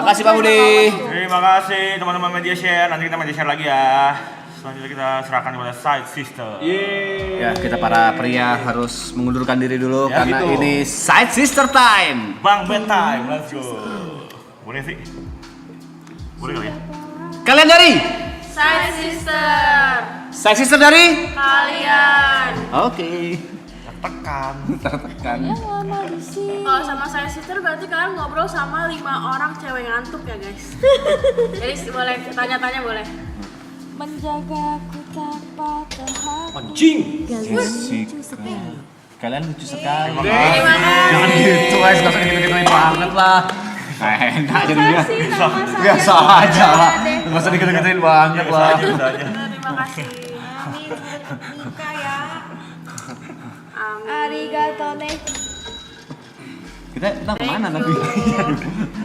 Makasih Pak Budi. Terima kasih teman-teman media share. Nanti kita media share lagi ya. Selanjutnya kita serahkan kepada Side Sister. Ya, kita para pria harus mengundurkan diri dulu Ya, karena gitu. ini Side Sister Time. Bang Bedtime, let's go. Boleh sih? Boleh kali ya? Kalian dari? Side sister. Side Sister dari? Kalian. Oke. Tekan. Tertekan. Kalau sama saya sister berarti kalian ngobrol sama 5 orang cewek ngantuk ya guys. Jadi boleh tanya-tanya boleh. Menjagaku tanpa terhati. Anjing. Kalian lucu sekali. Terima kasih. Jangan gitu guys, gak usah gitu-gituin banget lah. Enak jadinya. Biasa aja lah. Gak usah gitu-gituin banget lah. Terima kasih. Nikah ya. Amin. Arigato ne. Kita kemana nanti?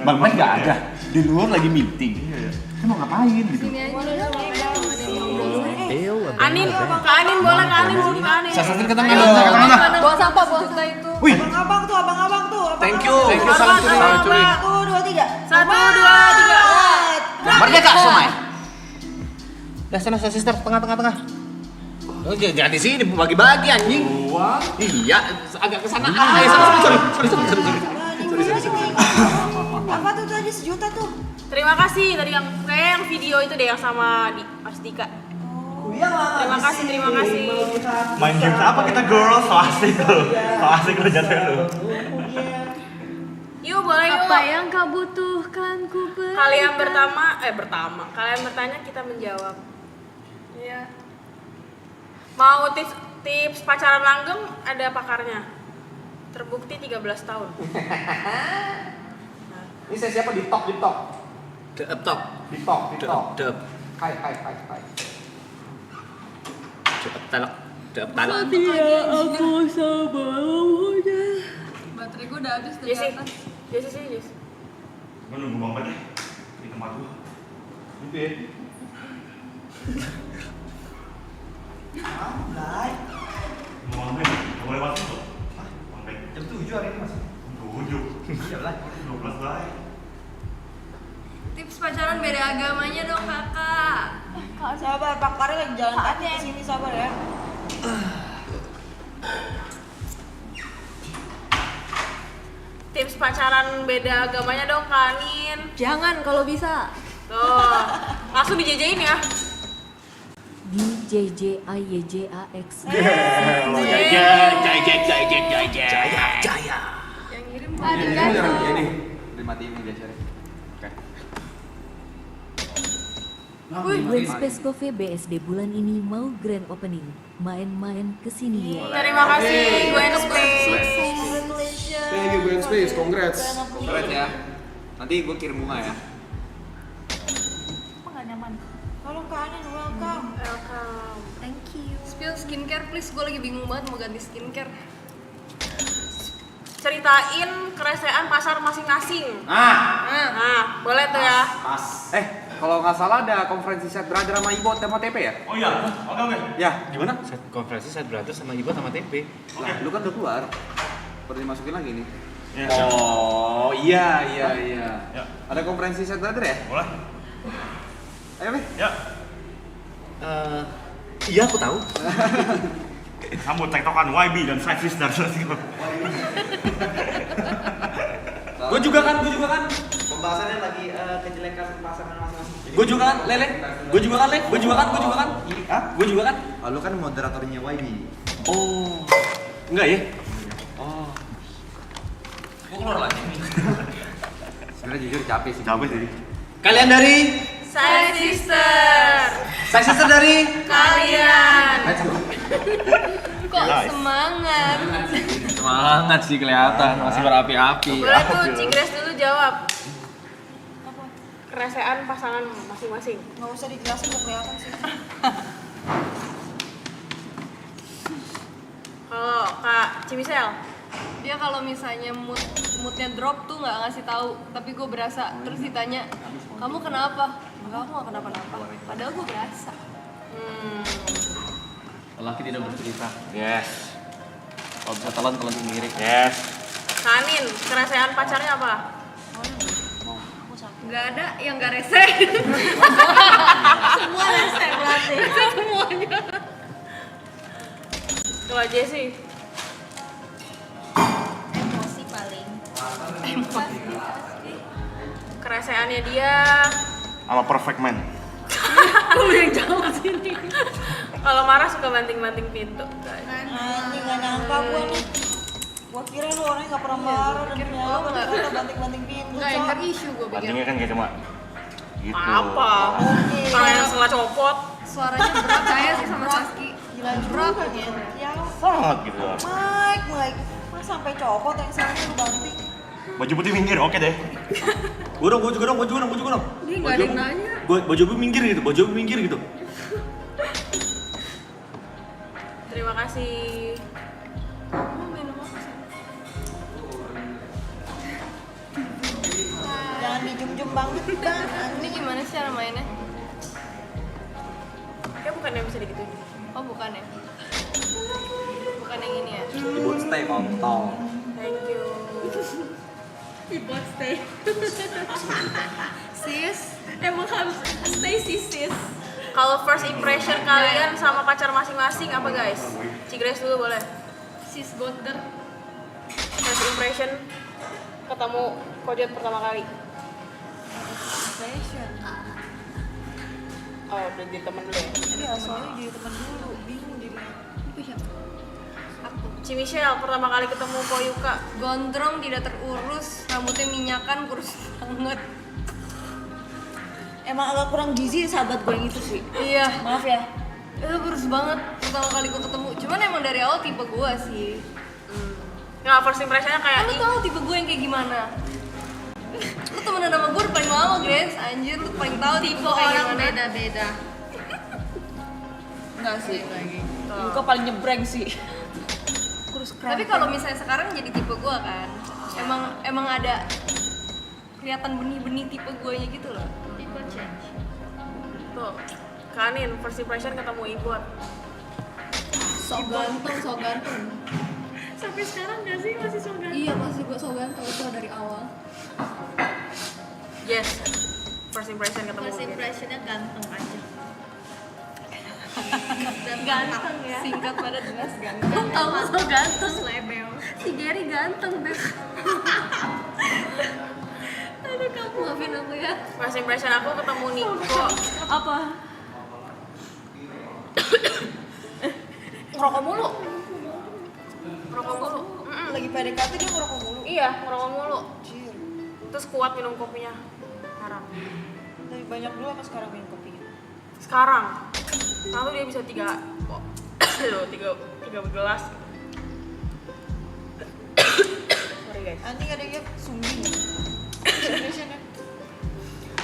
Bang Mike gak ada. Di luar lagi meeting. Kita mau ngapain gitu? Anin, Kak Anin boleh Kak Anin sini Kak Anin. Sastra ke tengah dong. Bawa sampah, bawa sampah itu. Wih, Abang-abang tuh. thank you salam curi. Salam curi. 1, 2, 3. 1, 2, 3. Merdeka Somai. Dah sana sister tengah. Oh, jangan di sini bagi-bagi anjing. Iya, agak ke sana. Sorry. Apa tuh tadi 1 juta tuh? Terima kasih tadi yang kayak yang video itu deh yang sama Mas Dika. Terima kasih. Main games apa kita girls? So asik lo jatuh lo. Yuk boleh yuk. Apa yang kau butuhkan ku beri. Kalian kalian bertanya kita menjawab. Iya. Mau tips pacaran langgeng ada pakarnya. Terbukti 13 tahun. Ini saya siapa di top? Dep. Hai. Talak. Aku sabarnya. Baterai gue udah habis Jesse, ternyata. Jesse. Gue nunggu Bang Ben di tempat gua. Gitu ya. Bang Ben, nggak boleh masuk tuh. Bang Ben. Jam 7 hari ini mas. 7. Iya lah. 12 baik. Tips pacaran beda agamanya dong kakak. Sabar, Pak Kari lagi jalan kaki ke sini, sabar ya. Tips pacaran beda agamanya dong Kak Anin. Jangan kalau bisa. Tuh, langsung dijejain ya. Di JJAYJAX. Jaya. Yang ngirim Ini dimatiin media share. Oke. Brainspace Coffee BSD bulan ini mau grand opening. Main-main kesini ya. Terima kasih Gwen Space. Thank you Gwen Space, congrats. Congrats ya. Nanti gue kirim bunga ya. Tolong Kak Anin, welcome. Welcome. Thank you. Spill skincare please, gue lagi bingung banget mau ganti skincare. Ceritain keresahan pasar masing-masing. Nah, boleh tuh ya. Mas. Kalau nggak salah ada konferensi set brother sama Ibo tema TP ya? Oh iya, oke. Ya. Gimana? Konferensi saya brother sama ibu sama TP. Lah, lu kan udah keluar. Perlu dimasukin lagi nih. Ya, Oh iya. Ya. Ada konferensi set brother ya? Boleh. Ayo nih. Ya. Iya aku tahu. Sambut tektokan YB dan Side Sister. Gue juga kan. Pembahasannya lagi kejelekan pasangan masing-masing. Gue juga kan, Lele. Gue juga kan. Hah? Gue juga kan. Oh, lu kan moderatornya YB. Oh. Enggak ya? Oh. Gue keluar lagi. Sebenarnya jujur capek sih. Capek sih. Kalian dari? Saya sister. Side Sister dari? Kalian. Kok semangat? Semangat sih kelihatan, masih berapi-api. Boleh tuh Cigres dulu jawab. Keresahan pasangan masing-masing. Nggak usah dijelasin, nggak kelihatan sih. Kalau Kak Cimisel, Dia kalau misalnya moodnya drop tuh nggak ngasih tahu, tapi gue berasa. Terus ditanya, kamu kenapa? Enggak, aku nggak kenapa-napa. Padahal gue berasa. Lelaki tidak bercerita. Yes. Kalau bisa telan sendiri. Yes. Kanin, keresahan pacarnya apa? Nggak ada yang nggak rese. Semua rese berarti. Semuanya. Kalau Jessie, Emosi paling. kereseannya dia. Sama perfect man. Lu yang jauh sini. Kalau marah suka banting-banting pintu. Anjing gak nyangka gue nih. Gua kira lu orangnya gak pernah marah dan ternyata ternyata banting-banting pintu. Nggak enter issue gue pikir. Bantingnya kan kayak cuma gitu. Apa? Kalau yang salah copot. Suaranya berat saya sih sama Saski. Gila juga gitu. Ya Sangat gitu. Mike. Mas sampai copot yang salahnya lu banting. Baju putih minggir, oke deh. Gue dong. Dia nggak ada yang nanya. Baju putih minggir gitu. Terima kasih. Mau minum apa sih? Jangan dijum-jum banget bang. Ini gimana sih cara mainnya? Kayak bukan yang bisa digituin. Oh bukan ya? Bukan yang ini ya? Ibu stay kontol. Thank you. Keyboard stay. Sis, emang harus stay sis. Kalau first impression kalian sama pacar masing-masing apa guys? Cigres dulu boleh. Sis Gotter. First impression ketemu Kojot pertama kali. Fashion. Oh, udah jadi temen dulu ya. Iya soalnya jadi temen dulu. Bingung dia. Aku. Cimichelle pertama kali ketemu Koyuka. Gondrong, tidak terurus, rambutnya minyakan, kurus banget. Emang agak kurang gizi sahabat gue yang itu sih. Iya. Maaf ya. Itu kurus banget pertama kali gue ketemu. Cuman emang dari awal tipe gue sih. Nggak, first impressionnya kayak Lu tau tipe gue yang kayak gimana? Lu temenan sama gue udah paling lama, Grace. Anjir, lu paling tahu tipe orang beda-beda. Enggak sih. Gue paling nyebreng sih. Kurus keren. Tapi kalau misalnya sekarang jadi tipe gue kan, emang ada kelihatan benih-benih tipe gue nya gitu loh. Tipe change. tuh. Kanin, first impression ketemu Ibon. So ganteng. Sampai sekarang nggak sih masih so ganteng? Iya masih gue so ganteng itu dari awal. Yes. First impression ketemu Ibon. impressionnya ganteng aja. Ganteng ya. Singkat pada jelas ganteng. Kamu so ganteng label. Si Gary ganteng deh. Aduh kamu maafin aku ya. First impression aku ketemu Niko. Apa? Ngerokok mulu. Ngerokok mulu. Lagi PDKT dia ngerokok mulu. Iya, ngerokok mulu. Anjir. Terus kuat minum kopinya. Haram. Lebih banyak dulu apa sekarang minum kopinya? Sekarang, lalu dia bisa tiga gelas. Sorry guys. Anjing ada yang sumbing. Impressionnya.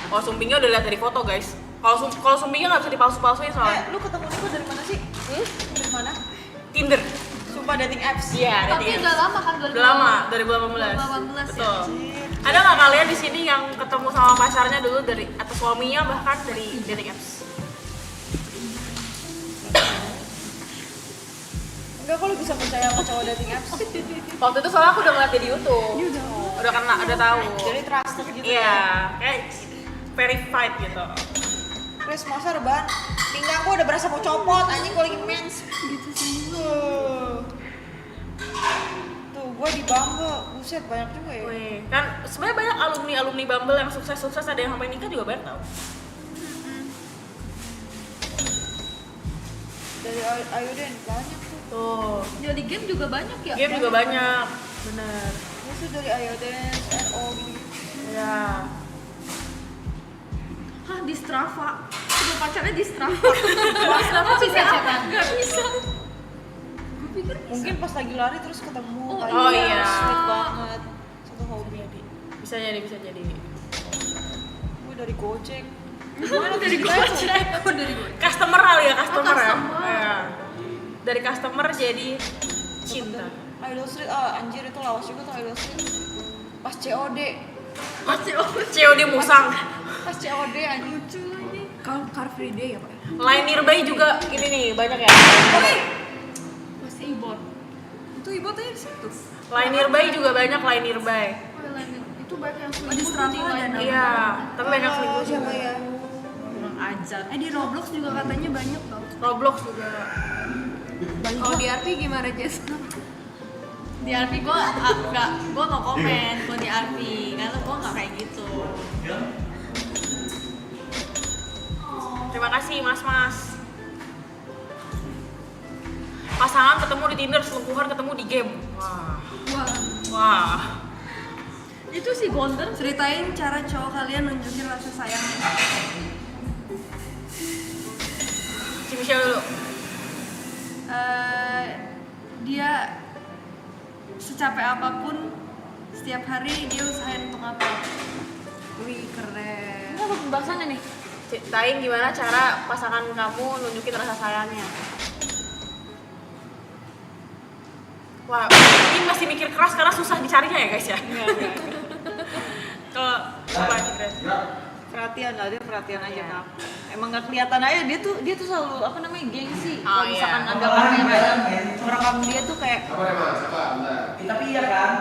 Oh, sumbingnya udah lihat dari foto guys. Kalau sumbingnya nggak bisa dipalsu-palsuin soalnya. Lu ketemu Niko dari mana sih? Dari mana? Tinder. Sumpah dating apps. Iya, Tapi dating udah apps. lama kan Udah lama, dari 2018. 2018 ya. Betul. Ada nggak kalian di sini yang ketemu sama pacarnya dulu dari atau suaminya bahkan dari dating apps? Enggak, kok lu bisa percaya sama cowok dating apps? Waktu itu soalnya aku udah ngeliat dia di YouTube. Udah kena, udah tahu. Jadi trusted gitu Iya, ya? kayak verified gitu. Chris, masa rebahan? Pinggang gua udah berasa mau copot, anjing gua lagi mens. Gitu sih. Tuh, gua di Bumble, buset banyak juga ya. Wih, kan sebenarnya banyak alumni Bumble yang sukses-sukses, ada yang sampai nikah juga banyak tau. Dari Ayuden banyak tuh. Tuh, Jadi game juga banyak ya? game juga banyak, bener. Maksudnya dari Ayuden, RO gitu. Ya. Hah, di Strava. Cuma pacarnya di Strava. Strava bisa cetak? Gak bisa. Gue pikir bisa. Mungkin pas lagi lari terus ketemu. Oh, Ayu, oh iya. Sweet banget. Satu hobi. Bisa jadi. Gue dari Gojek. Mana dari Gojek? Oh, dari Gojek. Customer kali ya, customer ya. customer. Iya. Dari customer jadi cinta. Idol Street, anjir itu lawas juga tuh Idol Street. Pas COD. COD musang. Pas COD anjing. Lucu lagi. Car Free Day ya Pak? Line nearby juga ini nih, banyak ya. Masih Ibot. Itu Ibot aja di situ. Line nearby juga banyak, line nearby. Oh, lain itu Itu banyak yang Oh, selingkuh tuh di lain. Iya, tapi banyak selingkuh Siapa ya? Kurang ajar. Di Roblox juga katanya banyak loh. Roblox juga. Kalau di RP gimana, Jess? Di RP gue nggak komen kalau di RP karena gue nggak kayak gitu. Terima kasih mas. Pasangan ketemu di Tinder, selingkuhan ketemu di game. Wah. Itu si Gonder. Ceritain cara cowok kalian nunjukin rasa sayangnya. Si Michelle dulu. Dia secapek apapun setiap hari dia usahain untuk apa. Wih, keren. Ini apa pembahasannya nih? Ceritain gimana cara pasangan kamu nunjukin rasa sayangnya. Wah, ini masih mikir keras karena susah dicarinya ya guys ya. Kalau apa nih Grace? Perhatian lah, dia perhatian aja Kak. Emang nggak kelihatan aja dia tuh selalu apa namanya gengsi. Oh, Kalau misalkan iya. ada orang yang merekam dia tuh kayak Tapi iya kan?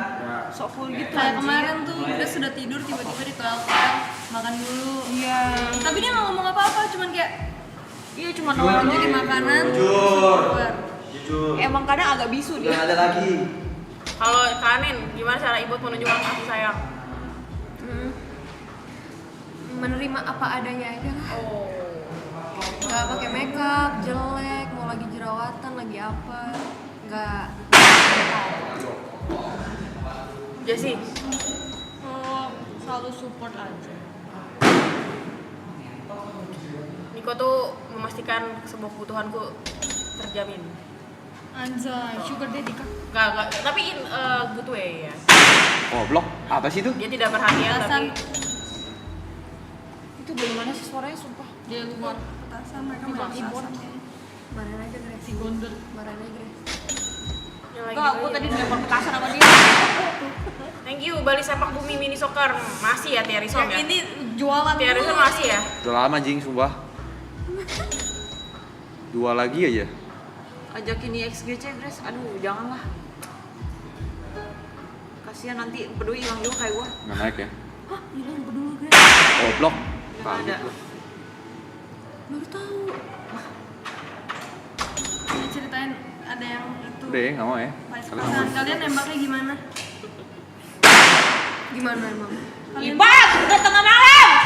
sok full gitu. Kayak anjing. kemarin tuh udah sudah tidur tiba-tiba ditelepon makan dulu. Iya. Tapi dia nggak ngomong apa-apa, cuman kayak Iya cuma nunjukin makanan. Jujur. Keluar. Jujur. Emang kadang agak bisu dia. Ada lagi. Kalau Kanin, gimana cara ibu menunjukkan kasih sayang? Menerima apa adanya aja lah. Oh. Nggak pakai makeup, jelek, mau lagi jerawatan, lagi apa. Nggak. Jessie, Selalu support aja. Niko tuh memastikan semua kebutuhanku terjamin. Anjay, sugar daddy kan. Gak, tapi good way ya. Oh, blok. Apa sih itu? Dia tidak perhatian Petasan. tapi Itu dari mana sih suaranya sumpah? Dia luar petasan, mereka main petasan ya. Marahin aja Grace. Si gondel. Marahin aja Grace. yang lagi Enggak, gitu aku aja. tadi dilempar petasan sama dia. Thank you, Bali Sepak Bumi Mini Soccer. Masih ya Tiarison ya? Ini jualan Tiarison dulu. masih ya? Udah lama jing, sumpah. 2 lagi aja. Ajakin di XGC, Grace. Aduh, janganlah. Kasihan nanti peduli hilang juga kayak gua. Nggak naik ya? Hah, hilang peduli Grace. Oh, blok. Nggak ada. Baru tahu. Ceritain ada yang itu. Udah ya, nggak mau ya? Pasangan kalian nembaknya gimana? Gimana emang? Kalian Ibat, udah tengah malam.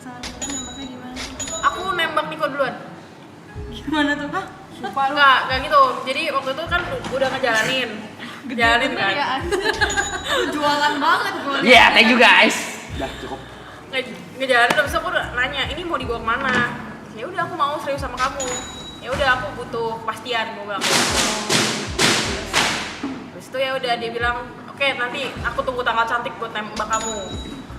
pasangan kalian nembaknya gimana? Aku nembak Niko duluan. Gimana tuh? Hah? Enggak gitu. Jadi waktu itu kan udah ngejalanin. Jalanin kan. Ya, lu jualan banget gue. Yeah, thank you guys. Udah, cukup. Ngejalanin terus aku udah nanya, ini mau dibawa kemana? Ya udah aku mau serius sama kamu. Ya udah aku butuh kepastian, gue bilang. Terus itu ya udah dia bilang, oke nanti aku tunggu tanggal cantik buat nembak kamu.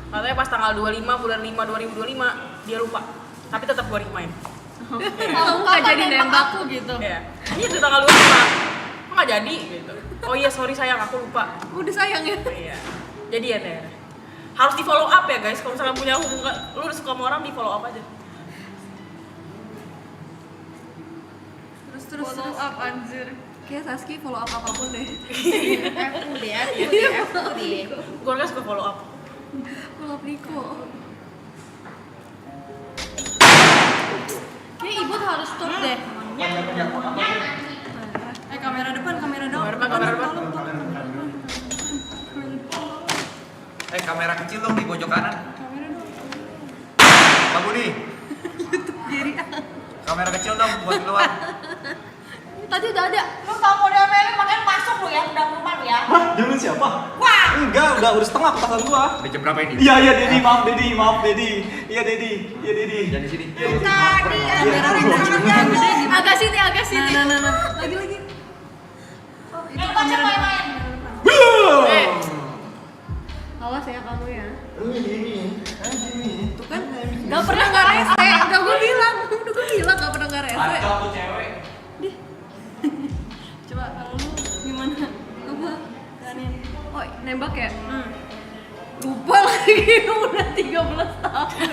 Katanya pas tanggal 25 bulan 5 2025 dia lupa. Tapi tetap gue remind. Kamu nggak jadi nembakku gitu. Iya. Iya di tanggal 25. Kok nggak jadi gitu. Oh iya sorry sayang aku lupa. Udah sayang ya. Iya. Jadi ya Teh. Harus di follow up ya guys. Kalau misalnya punya hubungan, lu udah suka sama orang di follow up aja. Terus follow up anjir. Kayak Saski follow up apapun deh. Gue kan suka follow up. Follow up Niko. Kayak ibu harus stop deh. Kamera depan, kamera doang. Kamera depan. Kamera kecil dong di pojok kanan. Pak Budi. Kamera kecil dong buat keluar. Tadi udah ada. Lu kalau mau diomelin makanya masuk lu ya, udah rumah lu ya. Hah? Jangan siapa? Wah, Enggak, udah setengah petasan gua. Udah jam berapa ini? Iya, iya Dedi, maaf Dedi, maaf Dedi. Iya Dedi, iya Dedi. Jangan di sini. tadi ada orang sangat jatuh. Agak sini, agak sini. Nah. Lagi. Oh, itu kamera main-main. Awas ya kamu ya. Ini. Tuh kan, gak pernah nggak rese. Udah gue bilang gak pernah nggak rese. Tuh cewek. Coba kalau lu gimana? Coba Kanin. Oh nembak ya? Lupa lagi udah 13 tahun.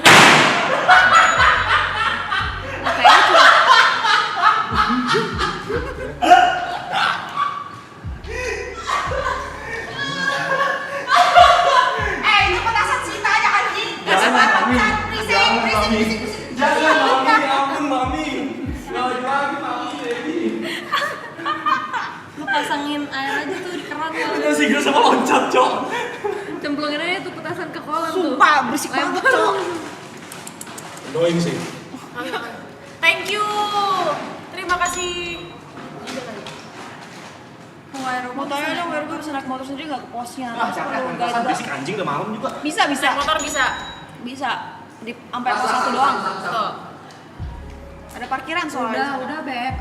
Kayaknya cuma pasangin air aja tuh di keran ya. Udah sih sama loncat, Cok. Cemplungin aja tuh petasan ke kolam tuh. Sumpah berisik banget cok. Doing sih. Thank you. Terima kasih. Motornya dong, biar gue bisa naik motor sendiri nggak ke posnya. Bisik anjing udah malam juga. Bisa Naik motor bisa. bisa di sampai pos 1 doang. Tuh. Ada parkiran soalnya. Udah Beb.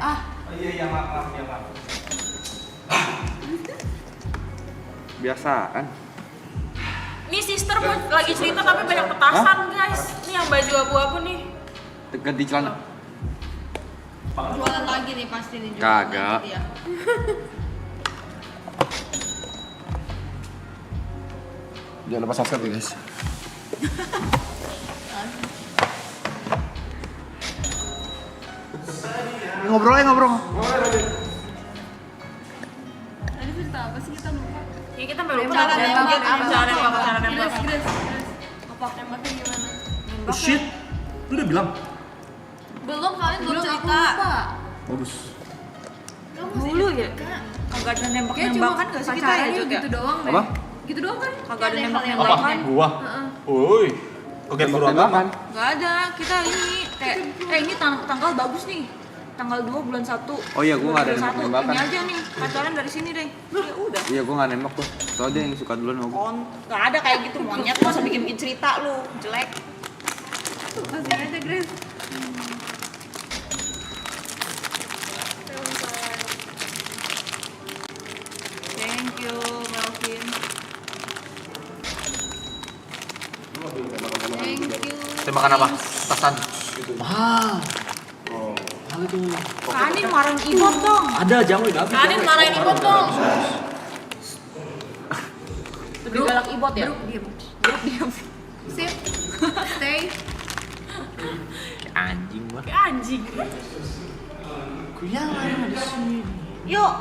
Iya, maaf. Biasaan. Ini sister lagi cerita tapi banyak petasan guys. Ini yang baju abu-abu nih. Ganti celana. Jualan lagi nih pasti nih. Kagak. Dia. Jangan lepas masker guys. Ngobrol. Tadi cerita apa sih kita lupa? Ya kita baru Cara nembak. Cara nembak. Grace. Apa nembaknya gimana? Oh shit. Lu udah bilang? Belum kalian belum cerita. Bagus. Dulu ya. Kagak ada nembak-nembakan nggak sih kita ya juga? Gitu doang deh. Apa? Gitu doang kan? Kagak ada Yang nembak-nembakan. Gua. Woi. Oke, baru apa? Nggak ada. Kita ini kayak ini tanggal bagus nih. Tanggal 2 bulan 1. Oh iya, gua nggak ada 21. nembak-nembakan. Ini aja nih, pacaran dari sini deh. Ya udah. Iya, gua nggak nembak tuh. Soalnya dia yang suka duluan sama gua. Nggak ada kayak gitu monyet, masa bikin cerita lu jelek. Masih aja Grace. Thank you, Melvin. Thank you. Saya makan apa? Petasan. Mahal. Mahal itu. Kanin marahin Ibot dong. Ada jamu udah habis. Kanin marahin Ibot dong. Lebih galak Ibot ya? Diam. Sip. Stay. Anjing gua. Kayak anjing. Kuyang ada di sini. Yuk.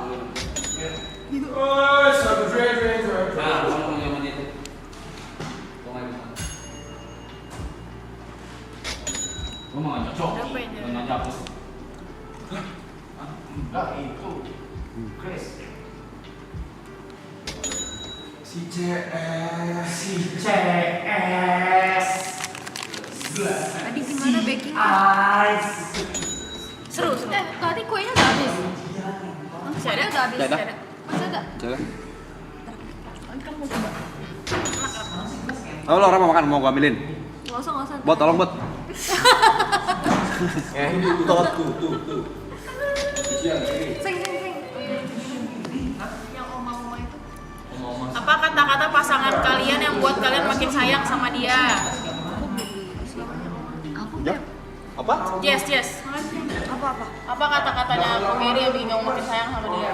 Berapa ini? Tadi gimana baking? Seru. Tadi kuenya udah habis. Masih ada? Udah habis. Udah. Masih ada. Jalan. Kamu coba. Oh, lo orang mau makan, mau gua ambilin. Nggak usah. Bot, tolong bot. Tuh. Sing. Yang oma-oma itu. Apa kata-kata pasangan kalian yang buat kalian makin sayang sama dia? Apa? Yes. Apa-apa? Apa kata-katanya Ko Mary yang bikin kamu makin sayang sama dia?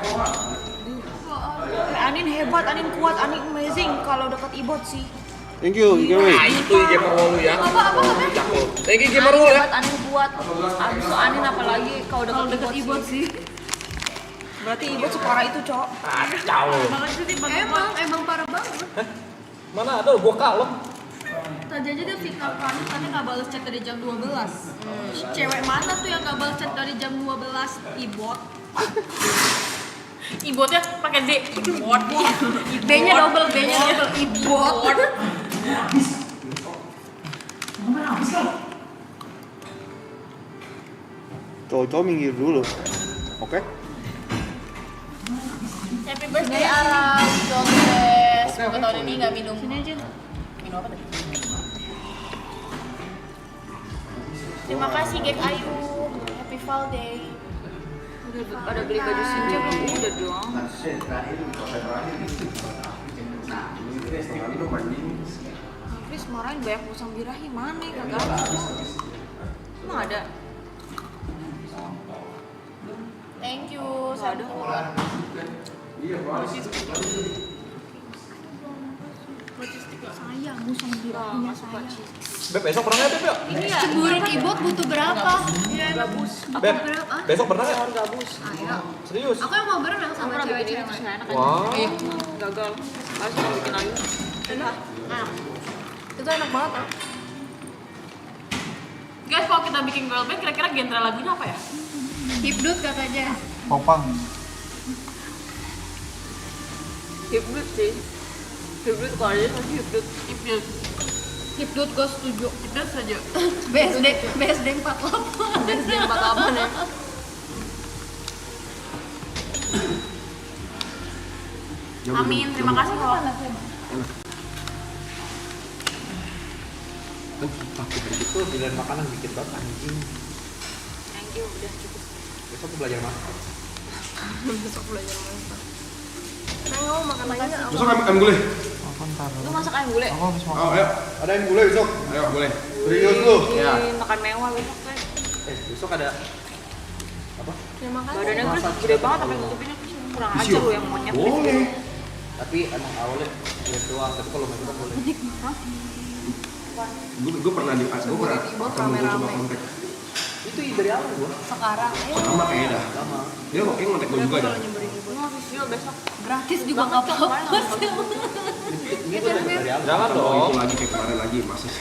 Anin hebat, Anin kuat, Anin amazing kalau dekat Ibot sih. Thank you. Nah, itu gamer lu ya. Apa? Thank you gamer lu ya. Hebat, Anin kuat. Abis itu Anin apalagi kalau dekat Ibot sih. Berarti Ibot separah itu, Cok. Kacau. Emang parah banget. Mana ada gua kalem. Tadi aja dia fitnah kamu karena nggak balas chat dari jam 12. Cewek mana tuh yang nggak balas chat dari jam 12? Ibot. Ibotnya pakai D. Ibot. B-nya double. Ibot. Cowok-cowok minggir dulu. Oke? Happy birthday Aram, Jones. Semoga tahun ini nggak minum. Sini aja. Minum apa tadi? Terima kasih geng Ayu. Happy Fall Day. Ada beli baju senja belum? Udah dong. Chris marahin banyak musang birahi mana? Kagak ada. Emang ada? Thank you. Nggak ada. Sayang musang birahinya sayang. Beb, besok pernah nggak Beb ya? Ini ya, ceburin Ibot butuh berapa? Gabus. Beb, Berapa? besok pernah nggak? Gabus. Ayo. Serius? Aku yang mau berenang sama Pernah bikin cewek-cewek. itu nggak enak Wah. aja. Gagal. Harus mau bikin lagi. Enak. Itu enak banget tau. Guys, kalau kita bikin girl band, kira-kira genre lagunya apa ya? Hipdut katanya. Popang. Hipdut sih. Hipdut kalau ada masih hipdut. Hipdut. Hipdut gue setuju. Hipdut saja. BSD 48. BSD 48 ya. Amin, terima kasih kok. Aku dari itu pilihan makanan dikit banget anjing. Thank you, udah cukup. Besok aku belajar masak. Besok belajar masak. Nah, mau makan lagi nggak? Besok ayam gulai. Lu masak ayam gulai? Oh, ayo. Ada ayam gulai besok. Ayo, boleh. Serius lu. Iya. Makan mewah besok kan. Besok ada apa? Ya makan. Badannya gede banget sampai nutupinnya kurang ajar lu yang monyet. Boleh. Tapi emang awalnya lihat doang, tapi kalau main boleh. Gue pernah di pas, gue pernah coba kontak. Itu dari awal gue. Sekarang. Sama kayaknya dah. Sama. Dia kayaknya kontak gue juga dah. Lu habis juga besok. Gratis juga nggak apa-apa. Ini tuh dari awal. Jangan dong. Itu lagi kayak kemarin lagi masuk.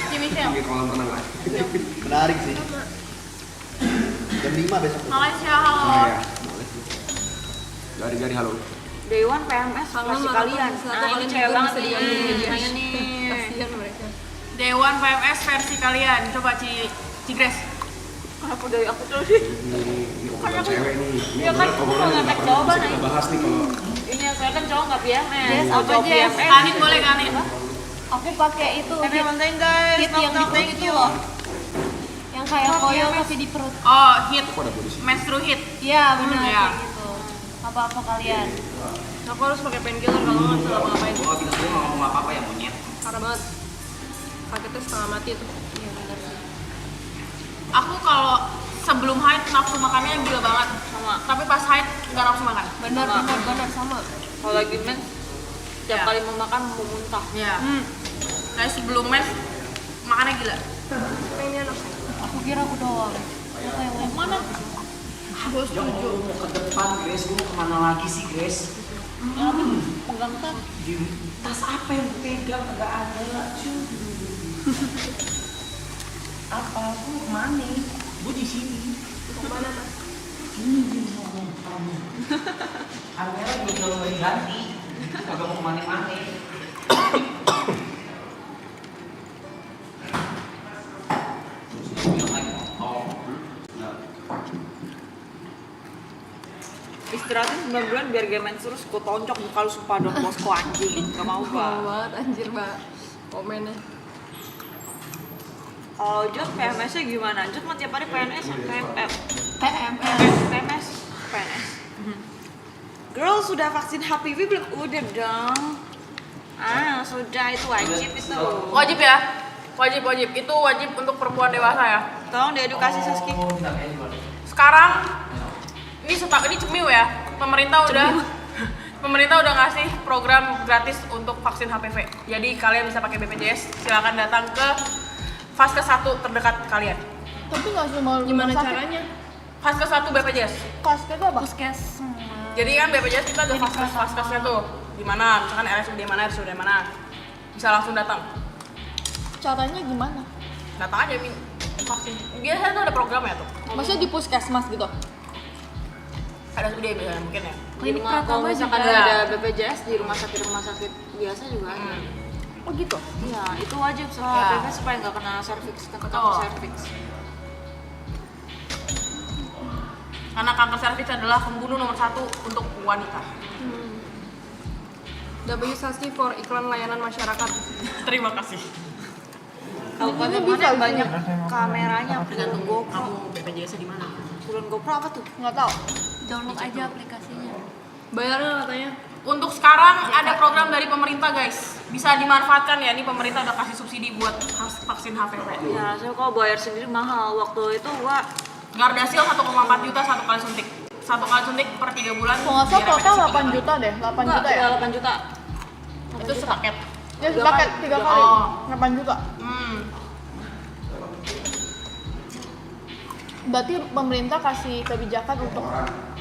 Cimisnya. Di kolam renang lagi. Menarik sih. Jam 5 besok. Malaysia, halo. Iya. Gari-gari halo. Dewan PMS versi kalian. Nah, ini cewek banget nih. Saya nih. Kasihan mereka. Dewan PMS versi kalian. Coba Cigres. Kenapa dari aku terus sih? Ini obrolan cewek nih. Ini Ya kan, obrolan aku yang ngetek pernah jawaban bisa kita aja. bahas nih kalau Ini saya kan cowok nggak PMS. Yes, Mau apa cowok Jess? PMS. Kanit boleh kanit. Aku pakai itu Tapi yang penting guys, hit yang di perut itu loh. Yang kayak koyo tapi di perut. Oh, hit. aku ada body sih. Menstru hit. Iya benar Iya. kayak gitu. Apa-apa kalian? Aku harus pakai painkiller kalau nggak bisa ngapain. Gua bilang gue ngomong apa-apa ya monyet. Parah banget. Sakitnya setengah mati tuh. Iya benar sih. Aku kalau sebelum haid nafsu makannya gila banget. Sama. Tapi pas haid nggak nafsu makan. Benar sama. Kalau lagi mens, setiap kali mau makan mau muntah. Iya. Kayak sebelum mens makannya gila. Pengen apa? Aku kira aku doang. Ternyata yang lain mana? Gue setuju. Mau ke depan Grace, gue mau kemana lagi sih Grace? Pegang tas. Di tas apa yang gue pegang? Agak ada cuy. Apa? Gue kemana? Gue di sini. Kemana mas? Ini ngomong kamu. Kamera juga kalau nggak diganti, kagak mau kemana-mana. Istirahatin 9 bulan biar gak mens terus gue tonjok muka lu sumpah dong bosku anjing. Gak mau Mau gak? banget anjir mbak. Komennya. Kalau Jod PMS-nya gimana? Jod mah tiap hari PNS ya? PMS. Girl sudah vaksin HPV belum? Udah dong. Sudah itu wajib itu. Wajib ya? Wajib. Itu wajib untuk perempuan dewasa ya? Tolong diedukasi Saski. Sekarang ini cemiu ya. Pemerintah udah ngasih program gratis untuk vaksin HPV. Jadi kalian bisa pakai BPJS. Silakan datang ke Vaskes 1 terdekat kalian. Tapi nggak semua gimana caranya? Vaskes 1 BPJS. Vaskes itu apa? Vaskes. Jadi kan BPJS kita ada vaskesnya tuh. Di mana? Misalkan RSUD mana. Bisa langsung datang. Caranya gimana? Datang aja vaksin. Biasanya tuh ada program ya tuh. Maksudnya di puskesmas gitu? Ada SUD biasanya mungkin ya. Klinik Pratama misalkan juga ada BPJS di rumah sakit biasa juga ada. Oh gitu? Iya, itu wajib soal HPV supaya nggak kena serviks, kanker serviks. Karena kanker serviks adalah pembunuh nomor 1 untuk wanita. WSASI for iklan layanan masyarakat. Terima kasih. Kabupaten mana yang banyak kameranya? Tergantung GoPro. Kamu BPJS di mana? Turun GoPro apa tuh? Nggak tahu. Download aja aplikasinya. Bayarnya katanya. Untuk sekarang ada program dari pemerintah guys, bisa dimanfaatkan ya. Ini pemerintah udah kasih subsidi buat vaksin HPV. Ya, saya kalau bayar sendiri mahal. Waktu itu gua Gardasil 1,4 juta satu kali suntik. Satu kali suntik per 3 bulan. Kalau nggak salah total 8 juta deh, 8 juta ya? 8 juta. Itu sepaket. Ya sepaket 3 kali, 8 juta. Berarti pemerintah kasih kebijakan untuk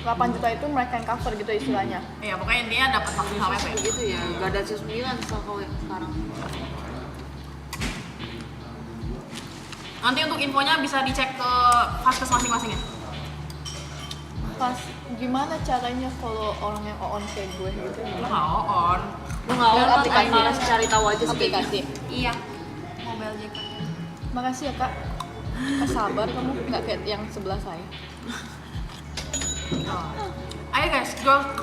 8 juta itu mereka yang cover gitu istilahnya. Iya, pokoknya intinya dapat vaksin HPV. Gitu ya, Gardasil 9 kalau sekarang. Nanti untuk infonya bisa dicek ke vaskes masing-masing ya. Pas gimana caranya kalau orang yang on kayak gue gitu? Lu nggak on. Lu nggak Download aplikasi aja. malas cari tahu aja sih. Aplikasi. Iya. Mobile JK. Makasih ya kak. Kak sabar kamu nggak kayak yang sebelah saya. Ayo guys,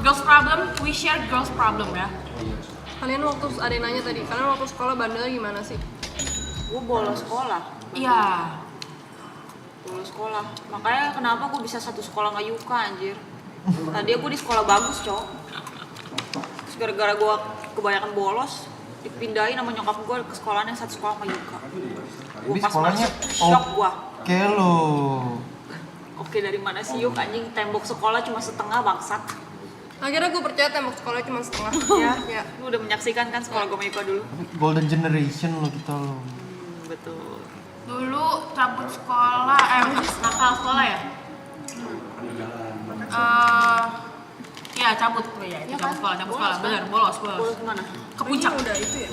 girls problem, we share girls problem ya. Kalian waktu ada yang nanya tadi, kalian waktu sekolah bandelnya gimana sih? Gue bolos sekolah. Iya. Bolos sekolah. Makanya kenapa gue bisa satu sekolah sama Yuka anjir. Tadi gue di sekolah bagus, Cok. Terus gara-gara gue kebanyakan bolos, dipindahin sama nyokap gue ke sekolahan yang satu sekolah sama Yuka. Gue Tapi pas sekolahnya masuk, shock gue. oke lo. Oke dari mana sih Yuk anjing, tembok sekolah cuma setengah bangsat. Akhirnya gue percaya tembok sekolah cuma setengah. Ya, lu udah menyaksikan kan sekolah gue sama Yuka dulu. Tapi golden generation lo kita lo. Betul. Dulu cabut sekolah, nakal sekolah ya? Iya cabut tuh ya, itu cabut sekolah, bener, bolos. Bolos kemana? Ke puncak. Udah itu ya.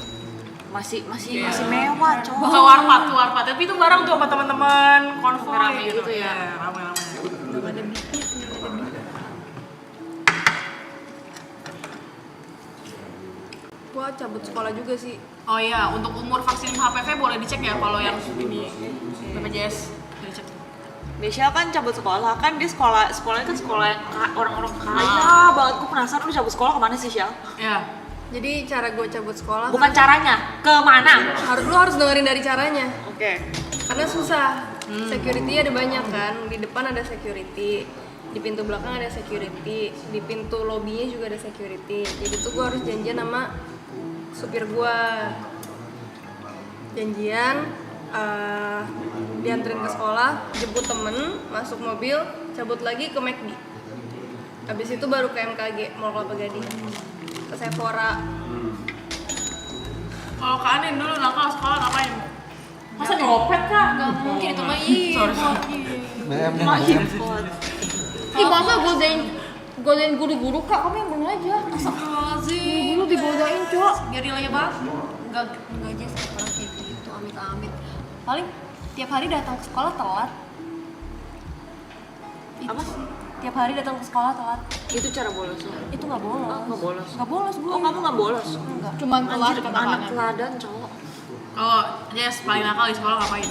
Masih mewah, Cok. Ke warpat, tapi itu bareng tuh sama teman-teman konvoy Rame gitu, gitu ya. Iya, rame-rame. Gue cabut sekolah juga sih. Oh iya, untuk umur vaksin HPV boleh dicek ya kalau yang ini BPJS dicek. Desya kan cabut sekolah, kan dia sekolahnya kan sekolah yang orang-orang kaya banget. Gue penasaran lu cabut sekolah kemana sih, Syal? Ya. Jadi cara gue cabut sekolah Bukan caranya, kemana? lu harus dengerin dari caranya. Oke. Karena susah. Security ada banyak kan. Di depan ada security, di pintu belakang ada security, di pintu lobbynya juga ada security. Jadi tuh gue harus janjian sama supir gue. Janjian, dianterin ke sekolah, jemput temen, masuk mobil, cabut lagi ke McD. Habis itu baru ke MKG, Mall Kelapa Gading, ke Sephora. Kalau Kak Anin dulu nakal sekolah ngapain? Masa nyopet Kak? Gak mungkin itu mah iya. BM deh, BM. Ih masa godain guru-guru kak, kamu yang bener aja. Astagfirullahaladzim. Guru digodain cok. Gerilanya banget. Enggak aja sekarang kayak gitu, amit-amit. Paling tiap hari datang ke sekolah telat. Apa? Tiap hari datang ke sekolah telat. Itu cara bolos lo? Itu nggak bolos. Oh, nggak bolos. Nggak bolos gue. Oh, kamu nggak bolos? Enggak. Cuman telat Anjir, anak teladan, cowok. Kalau Jess paling nakal di sekolah ngapain?